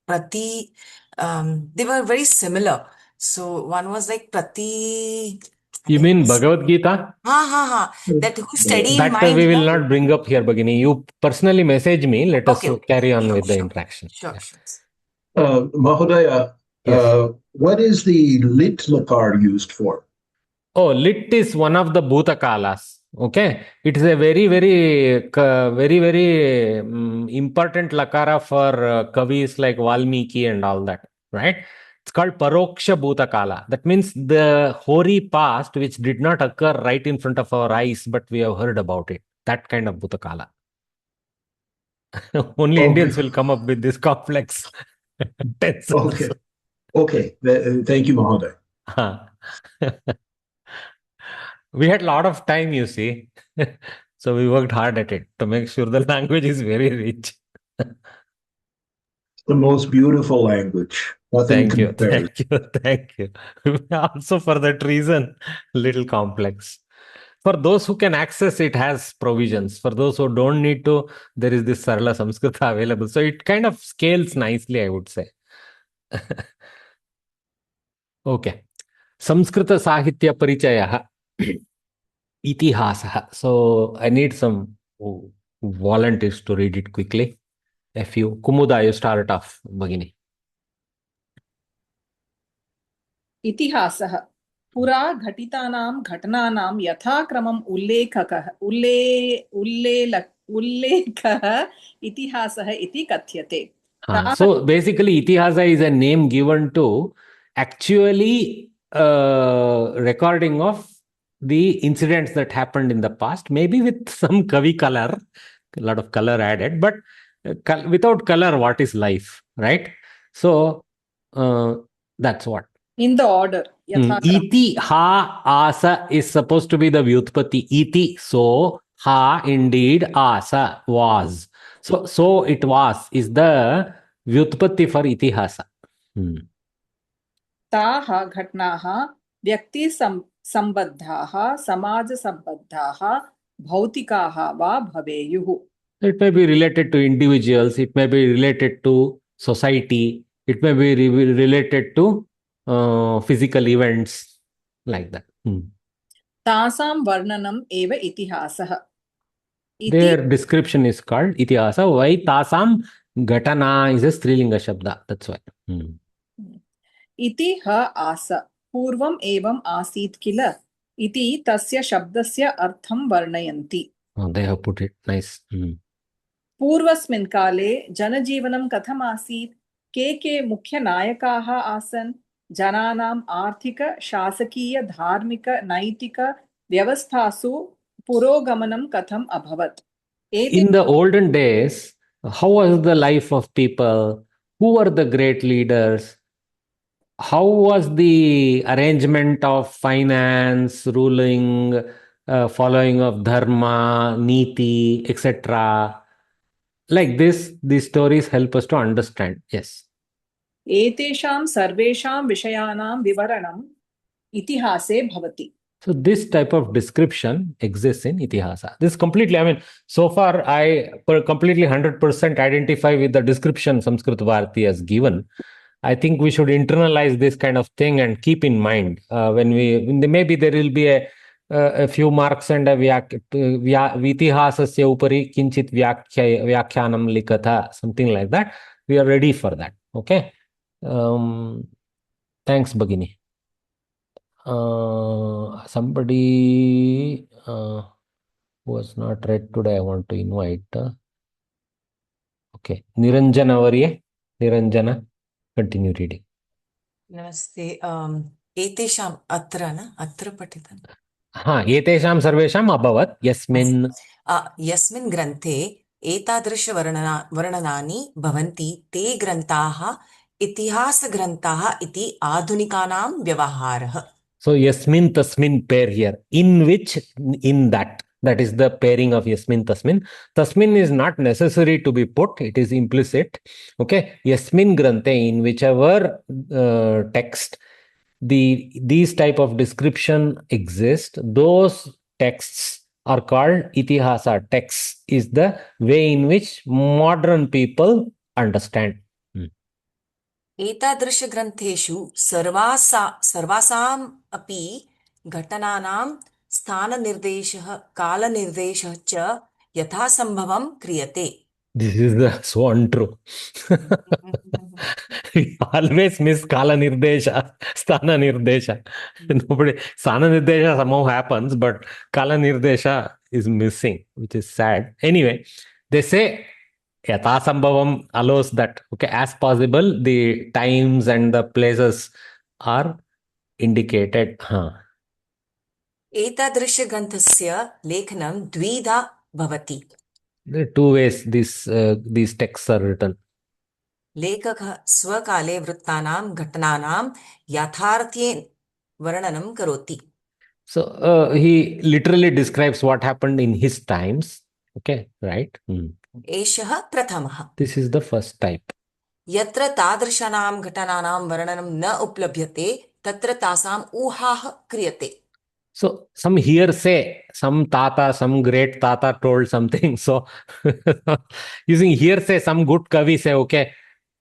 prati. They were very similar. So one was like prati. You mean Bhagavad Gita? That who steady in That mind. we will not bring up here, Bhagini. You personally message me. Let us carry on with the interaction. Sure. Mahodaya, what is the lit lakar used for? Oh, lit is one of the bhutakalas. Okay. It is a very, very, very important lakara for kavis like Valmiki and all that. Right? It's called Paroksha Bhutakala. That means the hoary past which did not occur right in front of our eyes, but we have heard about it. That kind of Bhutakala. Only Indians will come up with this complex tenses. Okay. Thank you, Mahodaya. We had a lot of time, you see. So we worked hard at it to make sure the language is very rich. The most beautiful language. Nothing compares. Thank you. Also for that reason, little complex. For those who can access, it has provisions. For those who don't need to, there is this Sarala Samskrita available. So it kind of scales nicely, I would say. Okay. संस्कृतसाहित्यपरिचयः इतिहासः. So I need some volunteers to read it quickly. A few. Kumuda, you start off, Bhagini. इतिहासः पुरा घटितानां घटनानां यथाक्रमम् उल्लेखः इतिहासः इति कथ्यते So basically, Itihasa is a name given to actually recording of the incidents that happened in the past, maybe with some kavi color, a lot of color added, but without color, what is life, right? So that's what. in the order yatha Iti ha asa is supposed to be the vyutpati. Iti, so ha indeed asa was. So it was is the vyutpatti for itihasa. ताः घटनाः व्यक्ति सम्बद्धाः समाज सम्बद्धाः भौतिकाः वा भवेयुः. It may be related to individuals, it may be related to society, it may be related to physical events like that. तासां वर्णनम् एव इतिहासः. Their description is called itihasa. Why? Tasam ghatana is a strilinga shabda. That's why. इति ह आस पूर्वम् एवम् आसीत् किल इति तस्य शब्दस्य अर्थं वर्णयन्ति. They have put it nice. पूर्वस्मिन् काले जनजीवनं कथम् आसीत्, के मुख्यनायकाः आसन्, जनानाम् आर्थिक शासकीय धार्मिक नैतिक व्यवस्थासु पुरोगमनं कथम् अभवत्. In the olden days, how was the life of people? Who were the great leaders? How was the arrangement of finance, ruling, following of dharma, niti, etc.? Like this, these stories help us to understand. Yes. एतेषां सर्वेषां विषयाणां विवरणम् इतिहासे भवति. So this type of description exists in Itihasa. This completely, I mean, so far I completely 100% identify with the description Samskrita Bharati has given. I think we should internalize this kind of thing and keep in mind when maybe there will be a few marks and a Itihasasya upari kinchit vyakhyanam likatha, something like that. We are ready for that. Okay. Thanks, Bhagini. Somebody who was not read today, I want to invite. Okay. Niranjana Varye. Niranjana, continue reading. Namaste. एतेषाम् अत्र न अत्र पठितम् एतेषां सर्वेषाम् अभवत् यस्मिन् ग्रन्थे एतादृशवर्णनानि भवन्ति ते ग्रन्थाः इतिहासग्रन्थाः इति आधुनिकानां व्यवहारः. So yasmin tasmin pair here. In which, in that. That is the pairing of yasmin tasmin. Tasmin is not necessary to be put. It is implicit. Okay. Yasmin grante, in whichever text these type of description exist, those texts are called itihasa. Texts is the way in which modern people understand. एतादृशग्रन्थेषु सर्वासाम् अपि घटनानां स्थाननिर्देशः कालनिर्देशः च यथासम्भवं क्रियते. This is so untrue. We always miss kala nirdesha, sthana nirdesha. Nobody, sthana nirdesha somehow happens, but kala nirdesha is missing, which is sad. Anyway, they say Yathasambhavam allows that, okay, as possible, the times and the places are indicated. एतादृशग्रन्थस्य लेखनं द्विधा भवति. There are two ways these texts are written. लेखकः स्वकाले वृत्तानां घटनानां यथार्थेन वर्णनं करोति. So he literally describes what happened in his times. Okay, right? एषः प्रथमः. This is the first type. यत्र तादृशानां घटनानां वर्णनं न उपलभ्यते तत्र तासाम् ऊहाः क्रियते. So some hearsay, some tata, some great tata told something. So using hearsay, some good kavi say, okay,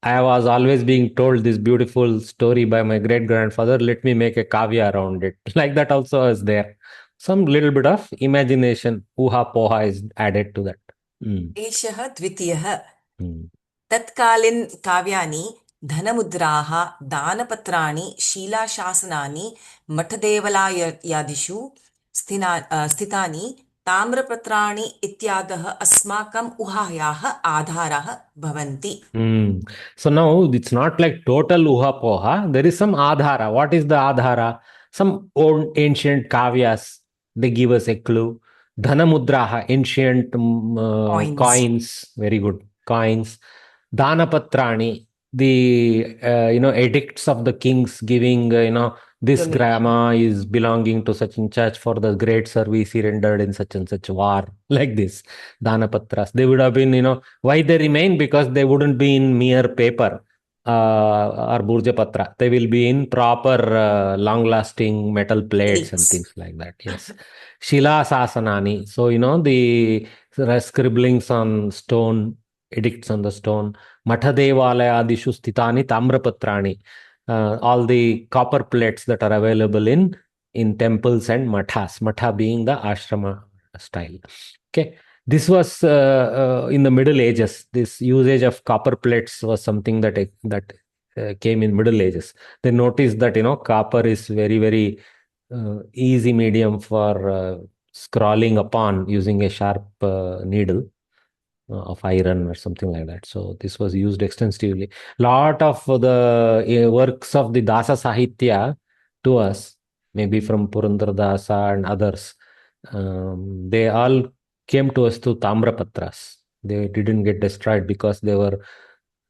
I was always being told this beautiful story by my great grandfather. Let me make a kavya around it. Like that also is there. Some little bit of imagination, uha poha is added to that. एषः द्वितीयः Mm. तत्कालीन काव्यानि धनमुद्राः दानपत्राणि शीलाशासनानि मठदेवलायादिषु स्थितानि ताम्रपत्राणि इत्यादयः अस्माकम् ऊहायाः आधाराः भवन्ति. So now it's not like total uha poha. There is some adhara. What is the adhara? Some old ancient kavyas. They give us a clue. Dhanamudraha, ancient coins. Very good. Coins. Danapatrani, the edicts of the kings giving this Donation. grama is belonging to such and such for the great service he rendered in such and such war. Like this. Danapatras. They would have been, why they remain? Because they wouldn't be in mere paper or Burja Patra. They will be in proper long-lasting metal plates and Edicts. things like that. Yes. Shila Sasanani. So, the scribblings on stone, edicts on the stone. Matha Devalaya Adishu Sthitani Tamrapatrani. All the copper plates that are available in temples and mathas. Matha being the ashrama style. Okay. This was in the Middle Ages. This usage of copper plates was something that came in Middle Ages. They noticed that copper is very, very easy medium for scrawling upon using a sharp needle of iron or something like that. So this was used extensively. Lot of the works of the Dasa Sahitya to us, maybe from Purandara Dasa and others, they all came to us through Tamrapatras. They didn't get destroyed because they were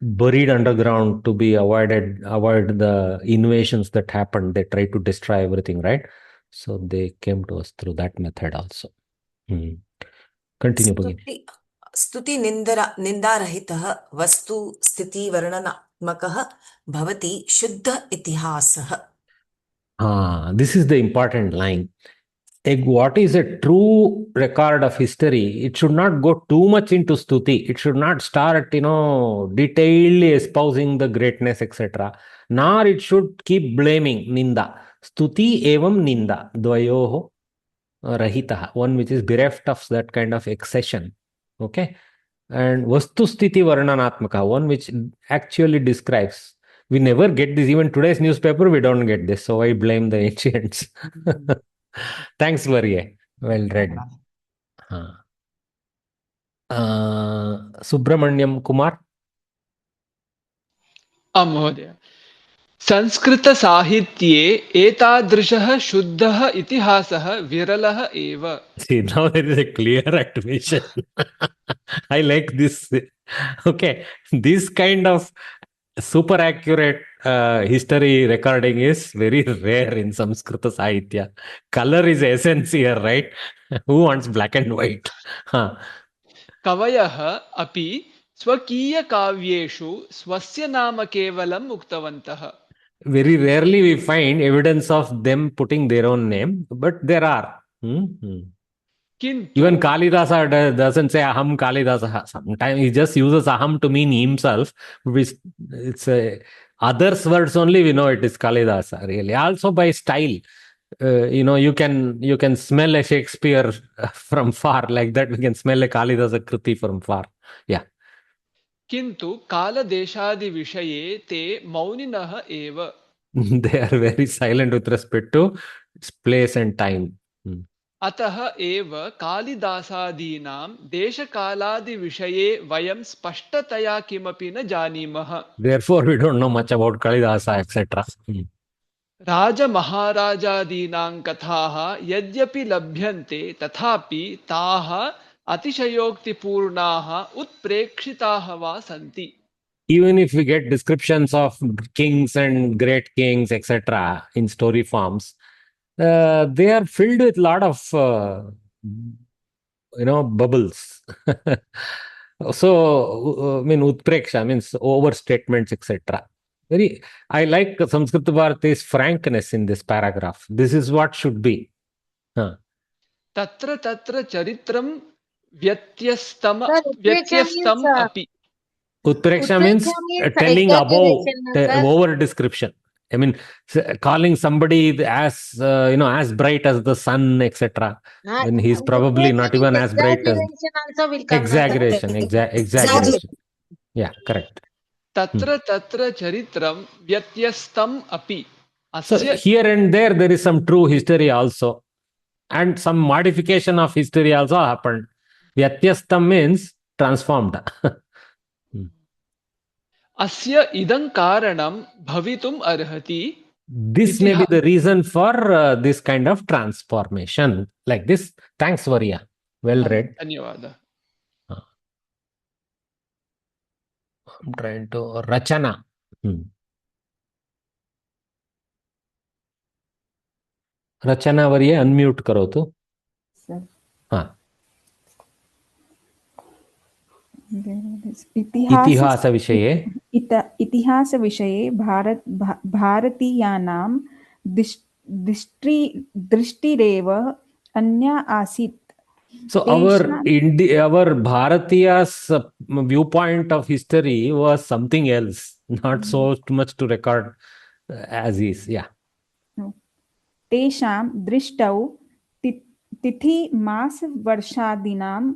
buried underground to be avoid the invasions that happened. They tried to destroy everything, right? So they came to us through that method also. Continue, Bhagini. स्तुति निन्दारहितः वस्तु स्थिति वर्णनात्मकः भवति शुद्ध इतिहासः. This is the important line. What is a true record of history? It should not go too much into stuti. It should not start, detailedly espousing the greatness, etc. Nor it should keep blaming ninda. Stuti evam ninda. Dvayoho rahitaha. One which is bereft of that kind of accession. Okay. And vastu sthiti varnanatmaka. One which actually describes. We never get this. Even today's newspaper, we don't get this. So I blame the ancients. Thanks, Varye. Well read. Subramanyam Kumar. महोदय संस्कृतसाहित्ये एतादृशः शुद्धः इतिहासः विरलः एव. See, now there is a clear activation. I like this. Okay, this kind of super accurate history recording is very rare in Samskrita Sahitya. Color is essence here, right? Who wants black and white? कवयः अपि स्वकीयकाव्येषु स्वस्य नाम केवलम् उक्तवन्तः. Very rarely we find evidence of them putting their own name, but there are. Even Kalidasa doesn't say Aham Kalidasa. Sometimes he just uses Aham to mean himself. It's others' words only we know it is Kalidasa, really. Also by style. You can smell a Shakespeare from far, like that we can smell a Kalidasa Kriti from far. Yeah. किन्तु कालदेशादिविषये ते मौनिनः एव. They are very silent with respect to place and time. अतः एव कालिदासादीनां देशकालादिविषये वयं स्पष्टतया किमपि न जानीमः. Therefore we don't know much about Kalidasa, etc. राजमहाराजादीनां कथाः यद्यपि लभ्यन्ते तथापि ताः अतिशयोक्तिपूर्णाः उत्प्रेक्षिताः वा सन्ति. Even if we get descriptions of kings and great kings, etc., in story forms, they are filled with a lot of, bubbles. So, utpreksha means overstatements, etc. I like Samskrita Bharati's frankness in this paragraph. This is what should be. तत्र तत्र चरित्रं व्यत्यस्तम् Sir, literature व्यत्यस्तम् is अपि. Utpreksha means telling above, over description. I mean, calling somebody as as bright as the sun, etc. When he's probably not even as bright as exaggeration also will come. exaggeration. Exaggeration. Yeah, correct. Tatra tatra charitram vyatyastam api. So here and there is some true history also, and some modification of history also happened. Vyatyastam means transformed. Asya idam karanam bhavitum arhati. This may be the reason for this kind of transformation. Like this. Thanks, Varya. Well read. Dhanyavada. I'm trying to Rachana. Rachana Varya, unmute करो तो. हाँ. इतिहासविषये भारतीयानां दृष्टिरेव अन्या आसीत्. So our Bharatiya's viewpoint of history was something else, not so much to record as is. Yeah. तेषां दृष्टौ तिथि मास वर्षादीनां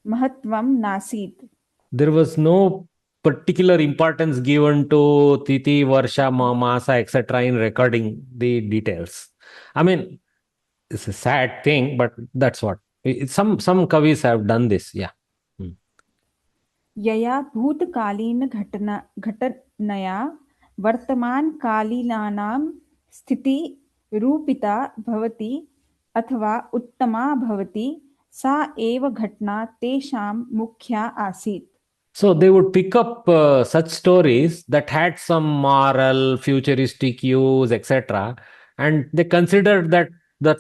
महत्वं नासीत्. There was no particular importance given to Tithi, Varsha, Masa, etc. in recording the details. I mean, it's a sad thing, but that's what. Some kavis have done this. Yeah. यया भूतकालीन घटनया वर्तमानकालीनानां स्थिति रूपिता भवति अथवा उत्तमा भवति सा एव घटना तेषां मुख्या आसीत्. So they would pick up such stories that had some moral, futuristic use, etc. And they considered that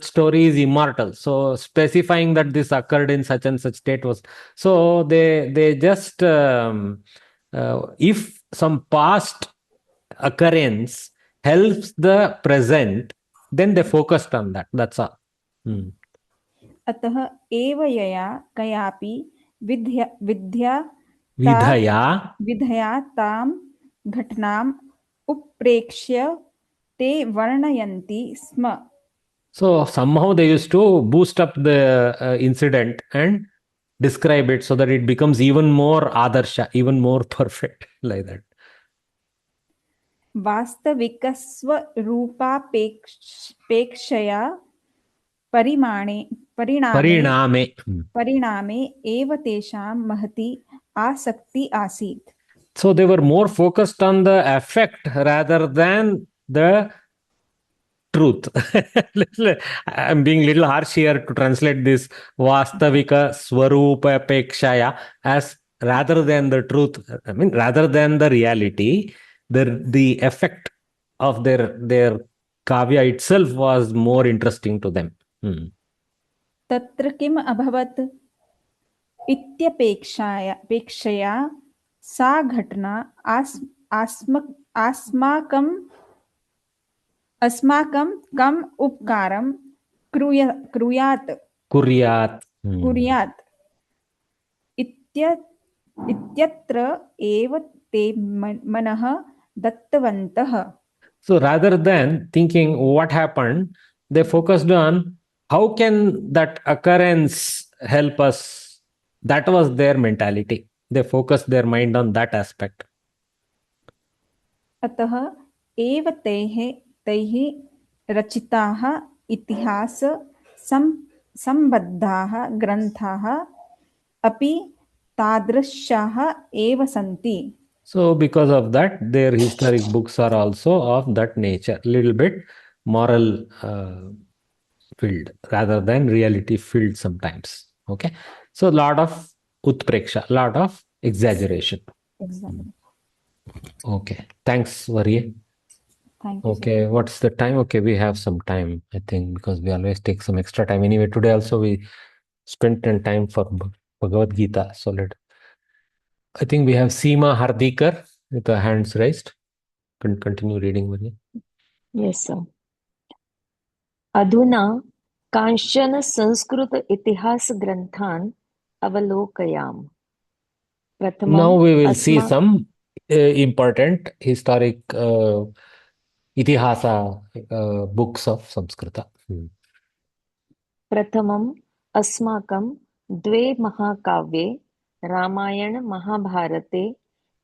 story is immortal. So specifying that this occurred in such and such state was. So they just, if some past occurrence helps the present, then they focused on that. That's all. अतः एव यया कयापि विधया तां घटनाम् उत्प्रेक्ष्य ते वर्णयन्ति स्म. So somehow they used to boost up the incident and describe it so that it becomes even more adarsha, even more perfect, like that. वास्तविकस्वरूपापेक्षया परिणामे एव तेषां महती आसक्ति आसीत्. So they were more focused on the effect rather than the truth. I'm being a little harsh here to translate this vastavika swarupa pekshaya as rather than the truth. I mean, rather than the reality, the effect of their kavya itself was more interesting to them. तत्र किम् अभवत् इत्यपेक्षया सा घटना अस्माकं कम् उपकारं कुर्यात् इत्यत्र एव ते मनः दत्तवन्तः. So rather than thinking what happened, they focused on how can that occurrence help us. That was their mentality. They focused their mind on that aspect. अतः एव तैः रचिताः इतिहास सम्बद्धाः ग्रन्थाः अपि तादृशाः एव सन्ति. So because of that, their historic books are also of that nature, little bit moral filled rather than reality filled sometimes. Okay. So a lot of utpreksha, lot of exaggeration. Exactly. Okay. Thanks, Varya. Thank you. Okay. What's the time? Okay. We have some time, I think, because we always take some extra time. Anyway, today also we spent time for Bhagavad Gita. So I think we have Seema Hardikar with her hands raised. Can continue reading, Varya. Yes, sir. अधुना कांश्चन संस्कृत इतिहास ग्रन्थान् अवलोकयाम. प्रथमम् Now we will see Asma some important historic itihasa books of Samskrita. प्रथमम् अस्माकं द्वे महाकाव्ये रामायण महाभारते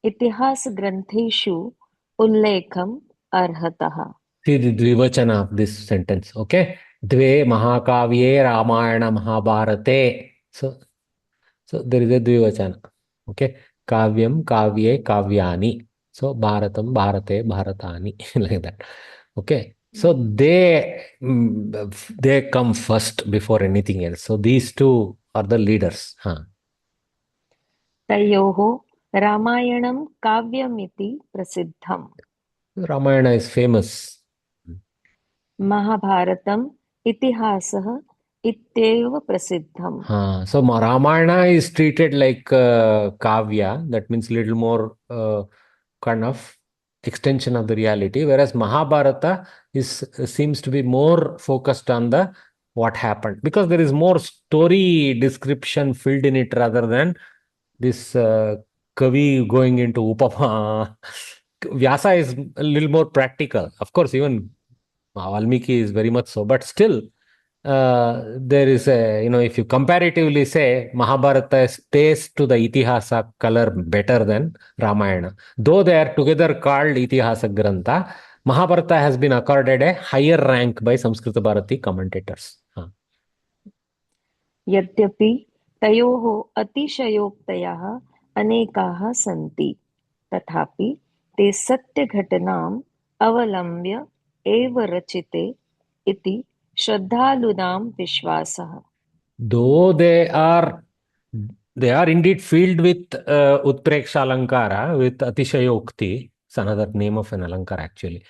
इतिहासग्रन्थेषु उल्लेखम् अर्हतः. See the dvivachana of this sentence, okay? Dve mahakavye Ramayana Mahabharate. So there is a dvivachana, okay? Kavyam, kavye, kavyani. So Bharatam, Bharate, Bharatani, like that, okay? So they come first before anything else. So these two are the leaders. तयोः रामायणं काव्यमिति प्रसिद्धम्. Ramayana is famous. महाभारतम् इतिहासः इत्येव प्रसिद्धम्. So Ramayana is treated like kavya, that means little more kind of extension of the reality, whereas Mahabharata seems to be more focused on the what happened, because there is more story description filled in it rather than this kavi going into upama. Vyasa is a little more practical. Of course, even Valmiki is very much so, but still there is a, if you comparatively say, Mahabharata stays to the Itihasa color better than Ramayana. Though they are together called Itihasa Grantha, Mahabharata has been accorded a higher rank by Samskrita Bharati commentators. यद्यपि तयोः अतिशयोक्तयः अनेकाः सन्ति, तथापि ते सत्यघटनाम् अवलम्ब्य एव रचिते इति श्रद्धालूनां विश्वासः. Though they are indeed filled with Utpreksha Alankara, with Atishayokti, it's another name of an Alankara actually.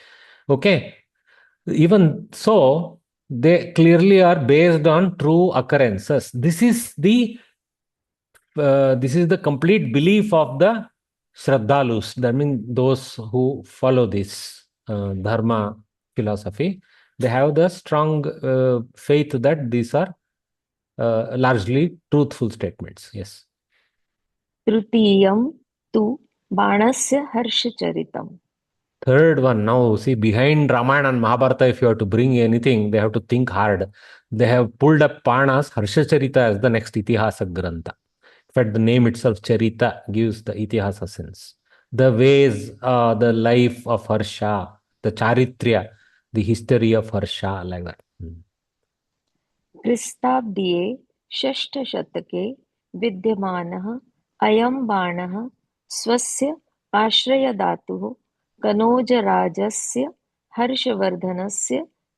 Okay. Even so, they clearly are based on true occurrences. This is the complete belief of the Shraddhalus. That means those who follow this dharma philosophy. They have the strong faith that these are largely truthful statements. Yes. तृतीयं तु बाणस्य हर्षचरितम्. Third one, now see, behind Ramayana and Mahabharata, if you have to bring anything, they have to think hard. They have pulled up Pana's Harshacharita as the next Itihasa Grantha. In fact, the name itself, Charita, gives the Itihasa sense. The ways, the life of Harsha, the Charitrya, the history of Harsha, like that. क्रिस्ताब्दीये षष्ठशतके विद्यमानः अयं बाणः स्वस्य आश्रयदातुः कनौजराजस्य हर्षवर्धनस्य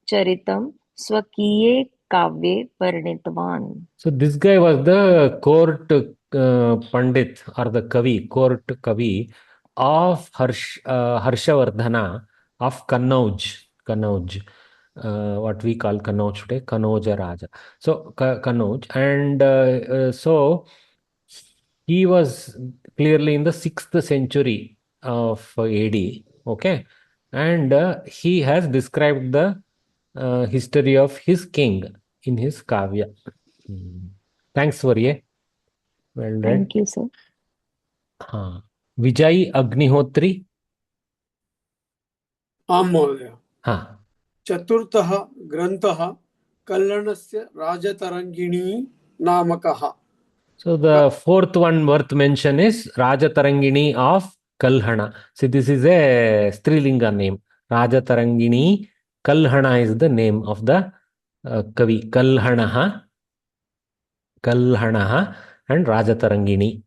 चरितं स्वकीये काव्ये वर्णितवान्. So this guy was the court Pandit or the Kavi, court Kavi of Harshavardhana of Kannauj, what we call Kannauj today, Kanauja Raja. So Kannauj, and so he was clearly in the 6th century of AD, okay, and he has described the history of his king in his Kavya. Thanks, Varye. Well read. Thank you, sir. Vijay Agnihotri. आं महोदय. हाँ. चतुर्थः ग्रन्थः कल्लणस्य राजतरङ्गिणी नामकः. So the fourth one worth mention is Rajatarangini of Kalhana. See, this is a Strilinga name. Rajatarangini Kalhana is the name of the Kavi. Kalhanaha and Rajatarangini.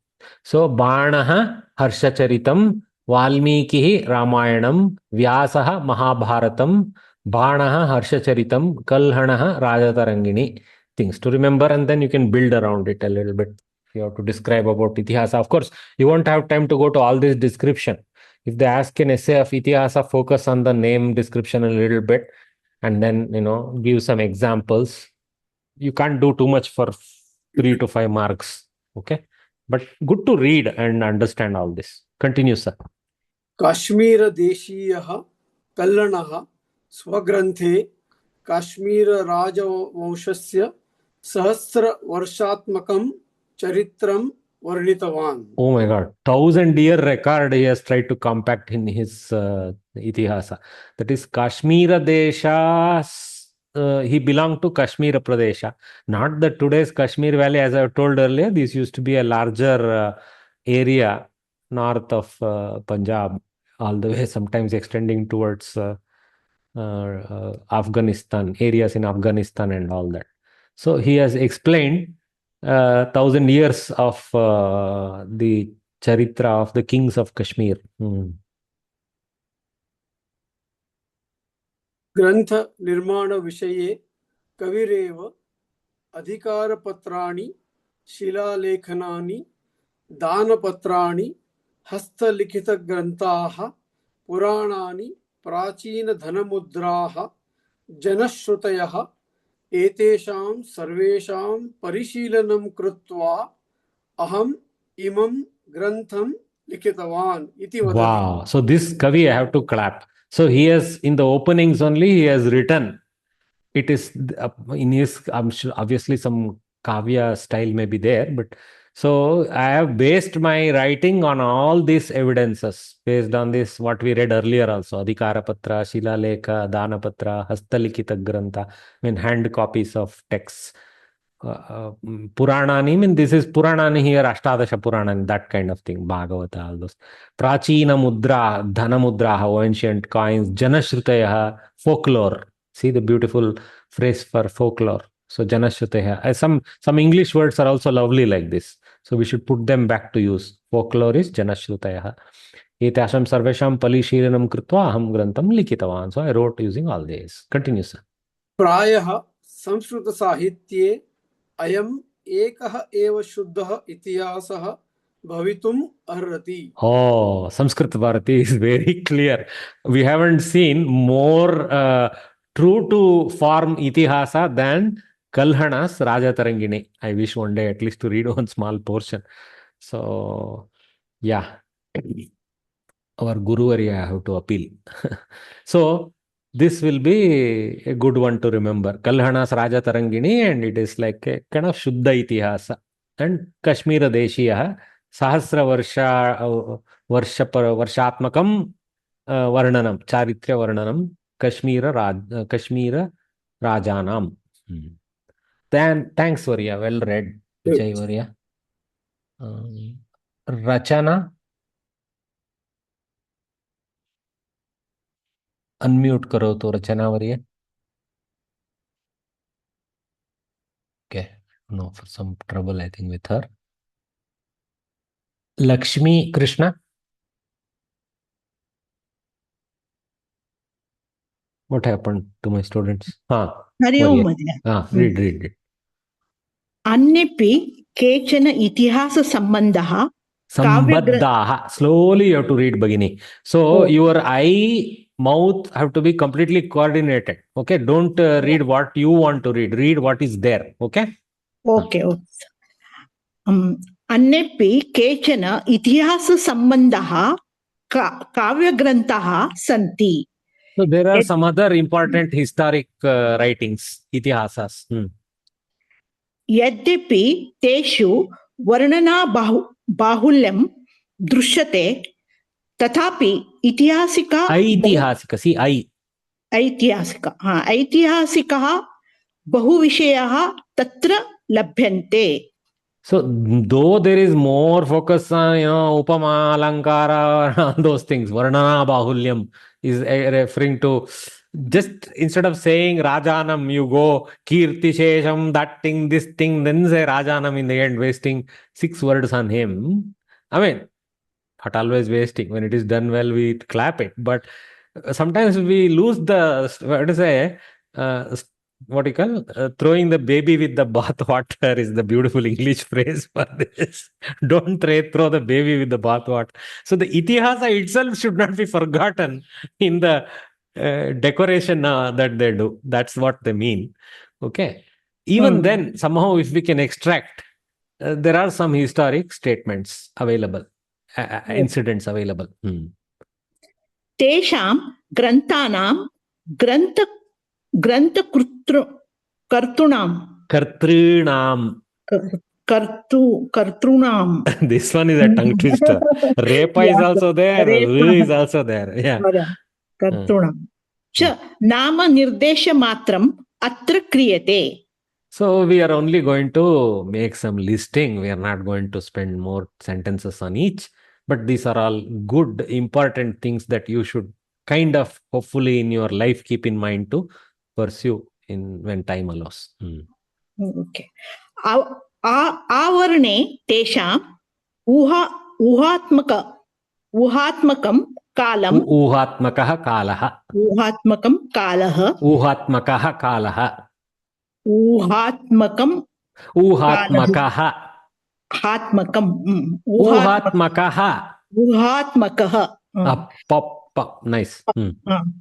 So Banaha Harshacharitam, Valmikihi Ramayanam, Vyasaha Mahabharatam, Banaha Harshacharitam, Kalhanaha Rajatarangini. Things to remember, and then you can build around it a little bit. If you have to describe about Itihasa, of course, you won't have time to go to all this description. If they ask an essay of Itihasa, focus on the name description a little bit, and then, give some examples. You can't do too much for 3 to 5 marks. Okay. But good to read and understand all this. Continue, sir. काश्मीरदेशीयः कल्लणः स्वग्रन्थे काश्मीरराजवंशस्य सहस्रवर्षात्मकं चरित्रं वर्णितवान्. Oh my God, 1,000-year record he has tried to compact in his Itihasa. That is Kashmira Desha. He belonged to Kashmir Pradesha, not the today's Kashmir Valley. As I told earlier, this used to be a larger area north of Punjab, all the way sometimes extending towards Afghanistan, areas in Afghanistan and all that. So he has explained 1,000 years of the charitra of the kings of Kashmir. ग्रंथ निर्माण विषये कविरेव अधिकारपत्राणि शिलालेखनानि दानपत्राणि हस्तलिखितग्रन्थाः पुराणानि प्राचीनधनमुद्राः जनश्रुतयः एतेषां सर्वेषां परिशीलनं कृत्वा अहम् इमं ग्रन्थं लिखितवान् इति वदति. Wow. So this Kavi, I have to clap. So he has, in the openings only, he has written. It is in his, I'm sure, obviously some Kavya style may be there, but so I have based my writing on all these evidences, based on this, what we read earlier also, Adhikara Patra, Shila Lekha, Dana Patra, Hastalikita Grantha, I mean hand copies of texts. Puranani, I mean this is Puranani here, Ashtadasha Puranani, that kind of thing, Bhagavata, all those. Prachina Mudra, Dhana Mudra, ancient coins, Janashrutaya, folklore. See the beautiful phrase for folklore. So Janashrutaya. Some English words are also lovely like this. So we should put them back to use. Folklore is Janashrutaya. Etasham sarvesham palishiranam krutva aham grantam likitavan. So I wrote using all these. Continue, sir. प्रायः संस्कृत साहित्ये अयम् एकः एव शुद्धः इतिहासः भवितुम् अर्हति. Oh, Samskrita Bharati is very clear. We haven't seen more true to form itihasa than Kalhana's Raja Tarangini. I wish one day at least to read one small portion. So, yeah, our Guru Varya I have to appeal. So, this will be a good one to remember. Kalhana's Raja Tarangini, and it is like a kind of Shuddha itihasa. And Kashmira Deshiya. सहस्र वर्षात्मकं वर्णनम चारित्र्य वर्णनम Kashmir राजानाम. Thanks Varya, well read. Jai Varya. Rachana, unmute करो तो Rachana Varya. Okay, no, for some trouble I think with her. Lakshmi Krishna. What happened to my students? Hari Om Madhya. Read. Annepi kechana itihasa sambandhaha. Sambandhaha. Slowly you have to read Bhagini. So your eye, mouth have to be completely coordinated. Okay, don't read what you want to read. Read what is there. Okay. Okay. Annepi kechana itihasa sambandhaha kavya granthaha santi. So there are some other important historic writings, itihasas. Yadyapi teshu varnana bahulyam drishyate tathapi itihasika Aitihasika. See, ऐतिहासिक ऐतिहासिकः बहुविषयाः तत्र लभ्यन्ते. So though there is more focus on upama alankara all those things, varnana bahulyam is referring to, just instead of saying rajanam you go kirti shesham, that thing, this thing, then say rajanam in the end, wasting 6 words on him. I mean, not always wasting. When it is done well we clap it, but sometimes we lose the, what to say, what you call, throwing the baby with the bath water is the beautiful English phrase for this. Don't throw the baby with the bath water. So the itihasa itself should not be forgotten in the decoration that they do. That's what they mean. Okay. Even then, somehow if we can extract, there are some historic statements available, incidents available. तेषां ग्रन्थानां कर्तॄणां Kartrunam. This one is a tongue twister. Repa is also there. R is also there. Yeah. Kartrunam. Cha nama nirdesha matram atra kriyate. So we are only going to make some listing. We are not going to spend more sentences on each, but these are all good, important things that you should kind of, hopefully, in your life keep in mind to pursue in when time allows. Okay. Avarne tesham ऊहात्मकं कालम ऊहात्मकः कालः ऊहात्मकं कालः ऊहात्मकः कालः ऊहात्मकं ऊहात्मकः आत्मकं ऊहात्मकः ऊहात्मकः nice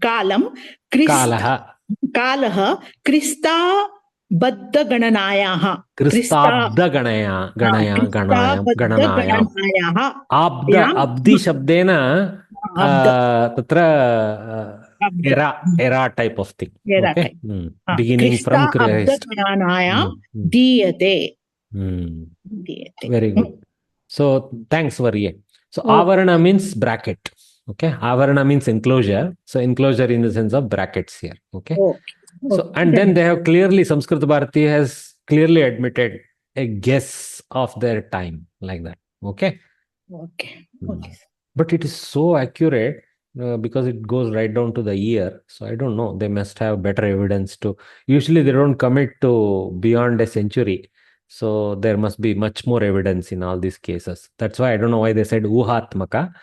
कालं कालः क्रिस्ताबद्धगणनायाः गणनायाः अब्दि शब्देन तत्र era type of thing, okay? Beginning from Christ. दीयते. Very good. So thanks, Varye. So avarana means bracket. Okay, avarana means enclosure. So enclosure in the sense of brackets here. Okay. So and then they have clearly, Samskrita Bharati has clearly admitted a guess of their time like that. Okay. Okay. But it is so accurate because it goes right down to the year. So I don't know. They must have better evidence to. Usually they don't commit to beyond a century. So there must be much more evidence in all these cases. That's why I don't know why they said Uhatmaka.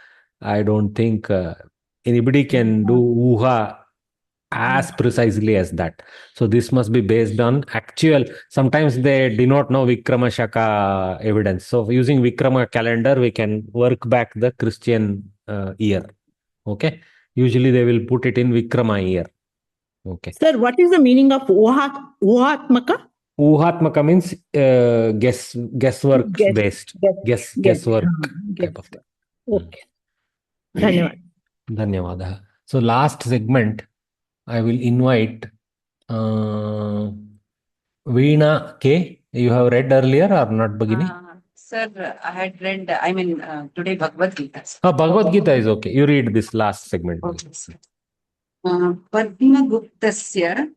I don't think anybody can do Uha as precisely as that. So this must be based on actual. Sometimes they denote no Vikrama Shaka evidence. So using Vikrama calendar, we can work back the Christian year. Okay. Usually they will put it in Vikrama year. Okay. Sir, what is the meaning of Uhatmaka? Uhatmaka means guesswork based. Guesswork type of thing. Okay. Dhanyavad. Dhanyavad. So last segment, I will invite Veena K. You have read earlier or not, Bhagini? Sir, I had read, today Bhagavad Gita. Bhagavad Gita is okay. You read this last segment. Okay, sir. Padmaguptasya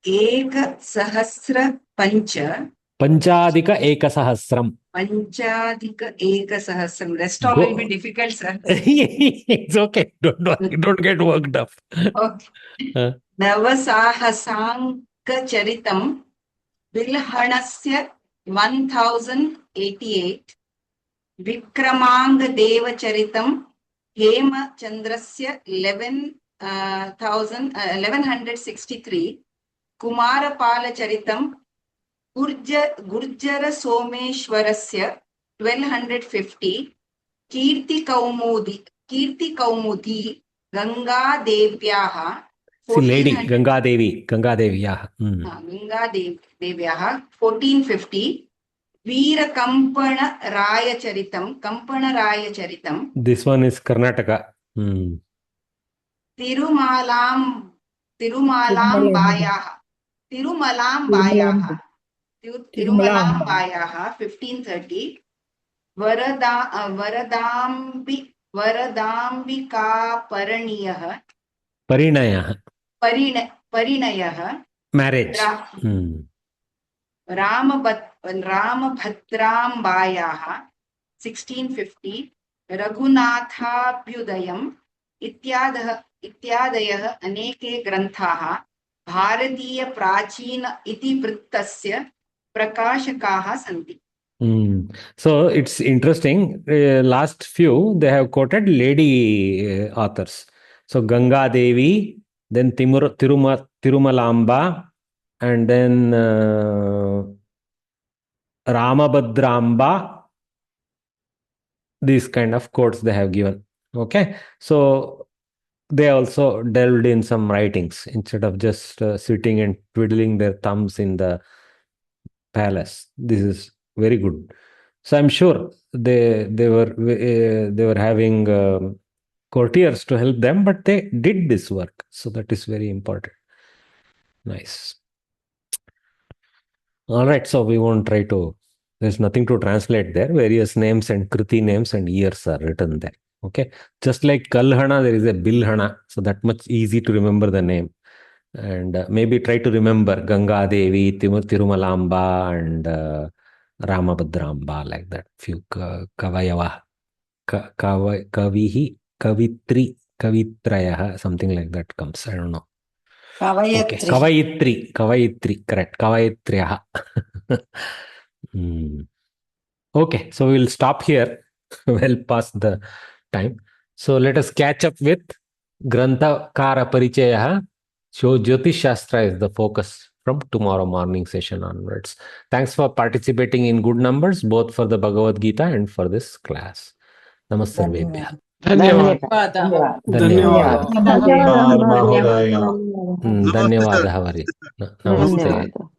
Ekasahasra Panchadika Ekasahasram. Panchadika Ekasahasram. Rest all will be difficult, sir. It's okay. Don't get worked up. Okay. Navasahasanka Charitam Bilhanasya 1088 Vikramanga Deva Charitam Hema Chandrasya 1163 Kumarapala Charitam Gurjara Someshwarasya 1250 Kirti Kaumudi Ganga Devyaha Lady Ganga Devi. Ganga Devyaha. Ganga Devyaha 1450 Veera Kampana Raya Charitam. This one is Karnataka. Tirumalam Bayaha 1530 Varadambika Parinayah Marriage. Ramabhatram Bayaha 1650 Raghunathabhyudayam इत्यादयः अनेके ग्रन्थाः भारतीय प्राचीन इतिवृत्तस्य प्रकाशकाः सन्ति. So it's interesting. Last few they have quoted lady authors. So Ganga Devi, then Tirumalamba, and then Ramabhadraamba. These kind of quotes they have given. Okay, so they also delved in some writings instead of just sitting and twiddling their thumbs in the palace. This is very good. So I'm sure they were having courtiers to help them, but they did this work. So that is very important. Nice. All right. So we won't try to There's nothing to translate there. Various names and kriti names and years are written there. Okay. Just like Kalhana, there is a Bilhana. So that much easy to remember the name. And maybe try to remember Ganga Devi, Tirumalamba, and Ramabhadraamba, like that. Few Kavayava, Kavihi, Kavitri, Kavitraya, something like that comes. I don't know. Okay. Kavayitri, correct. Kavayitriyaha. Okay, so we'll stop here. Well past the time. So let us catch up with Grantha Kara Parichayaha. So Jyotish Shastra is the focus from tomorrow morning session onwards. Thanks for participating in good numbers, both for the Bhagavad Gita and for this class. Namaste. धन्यवाद धन्यवादः धन्यवाद. धन्यवादः महोदय धन्यवाद. Namaste. धन्यवादः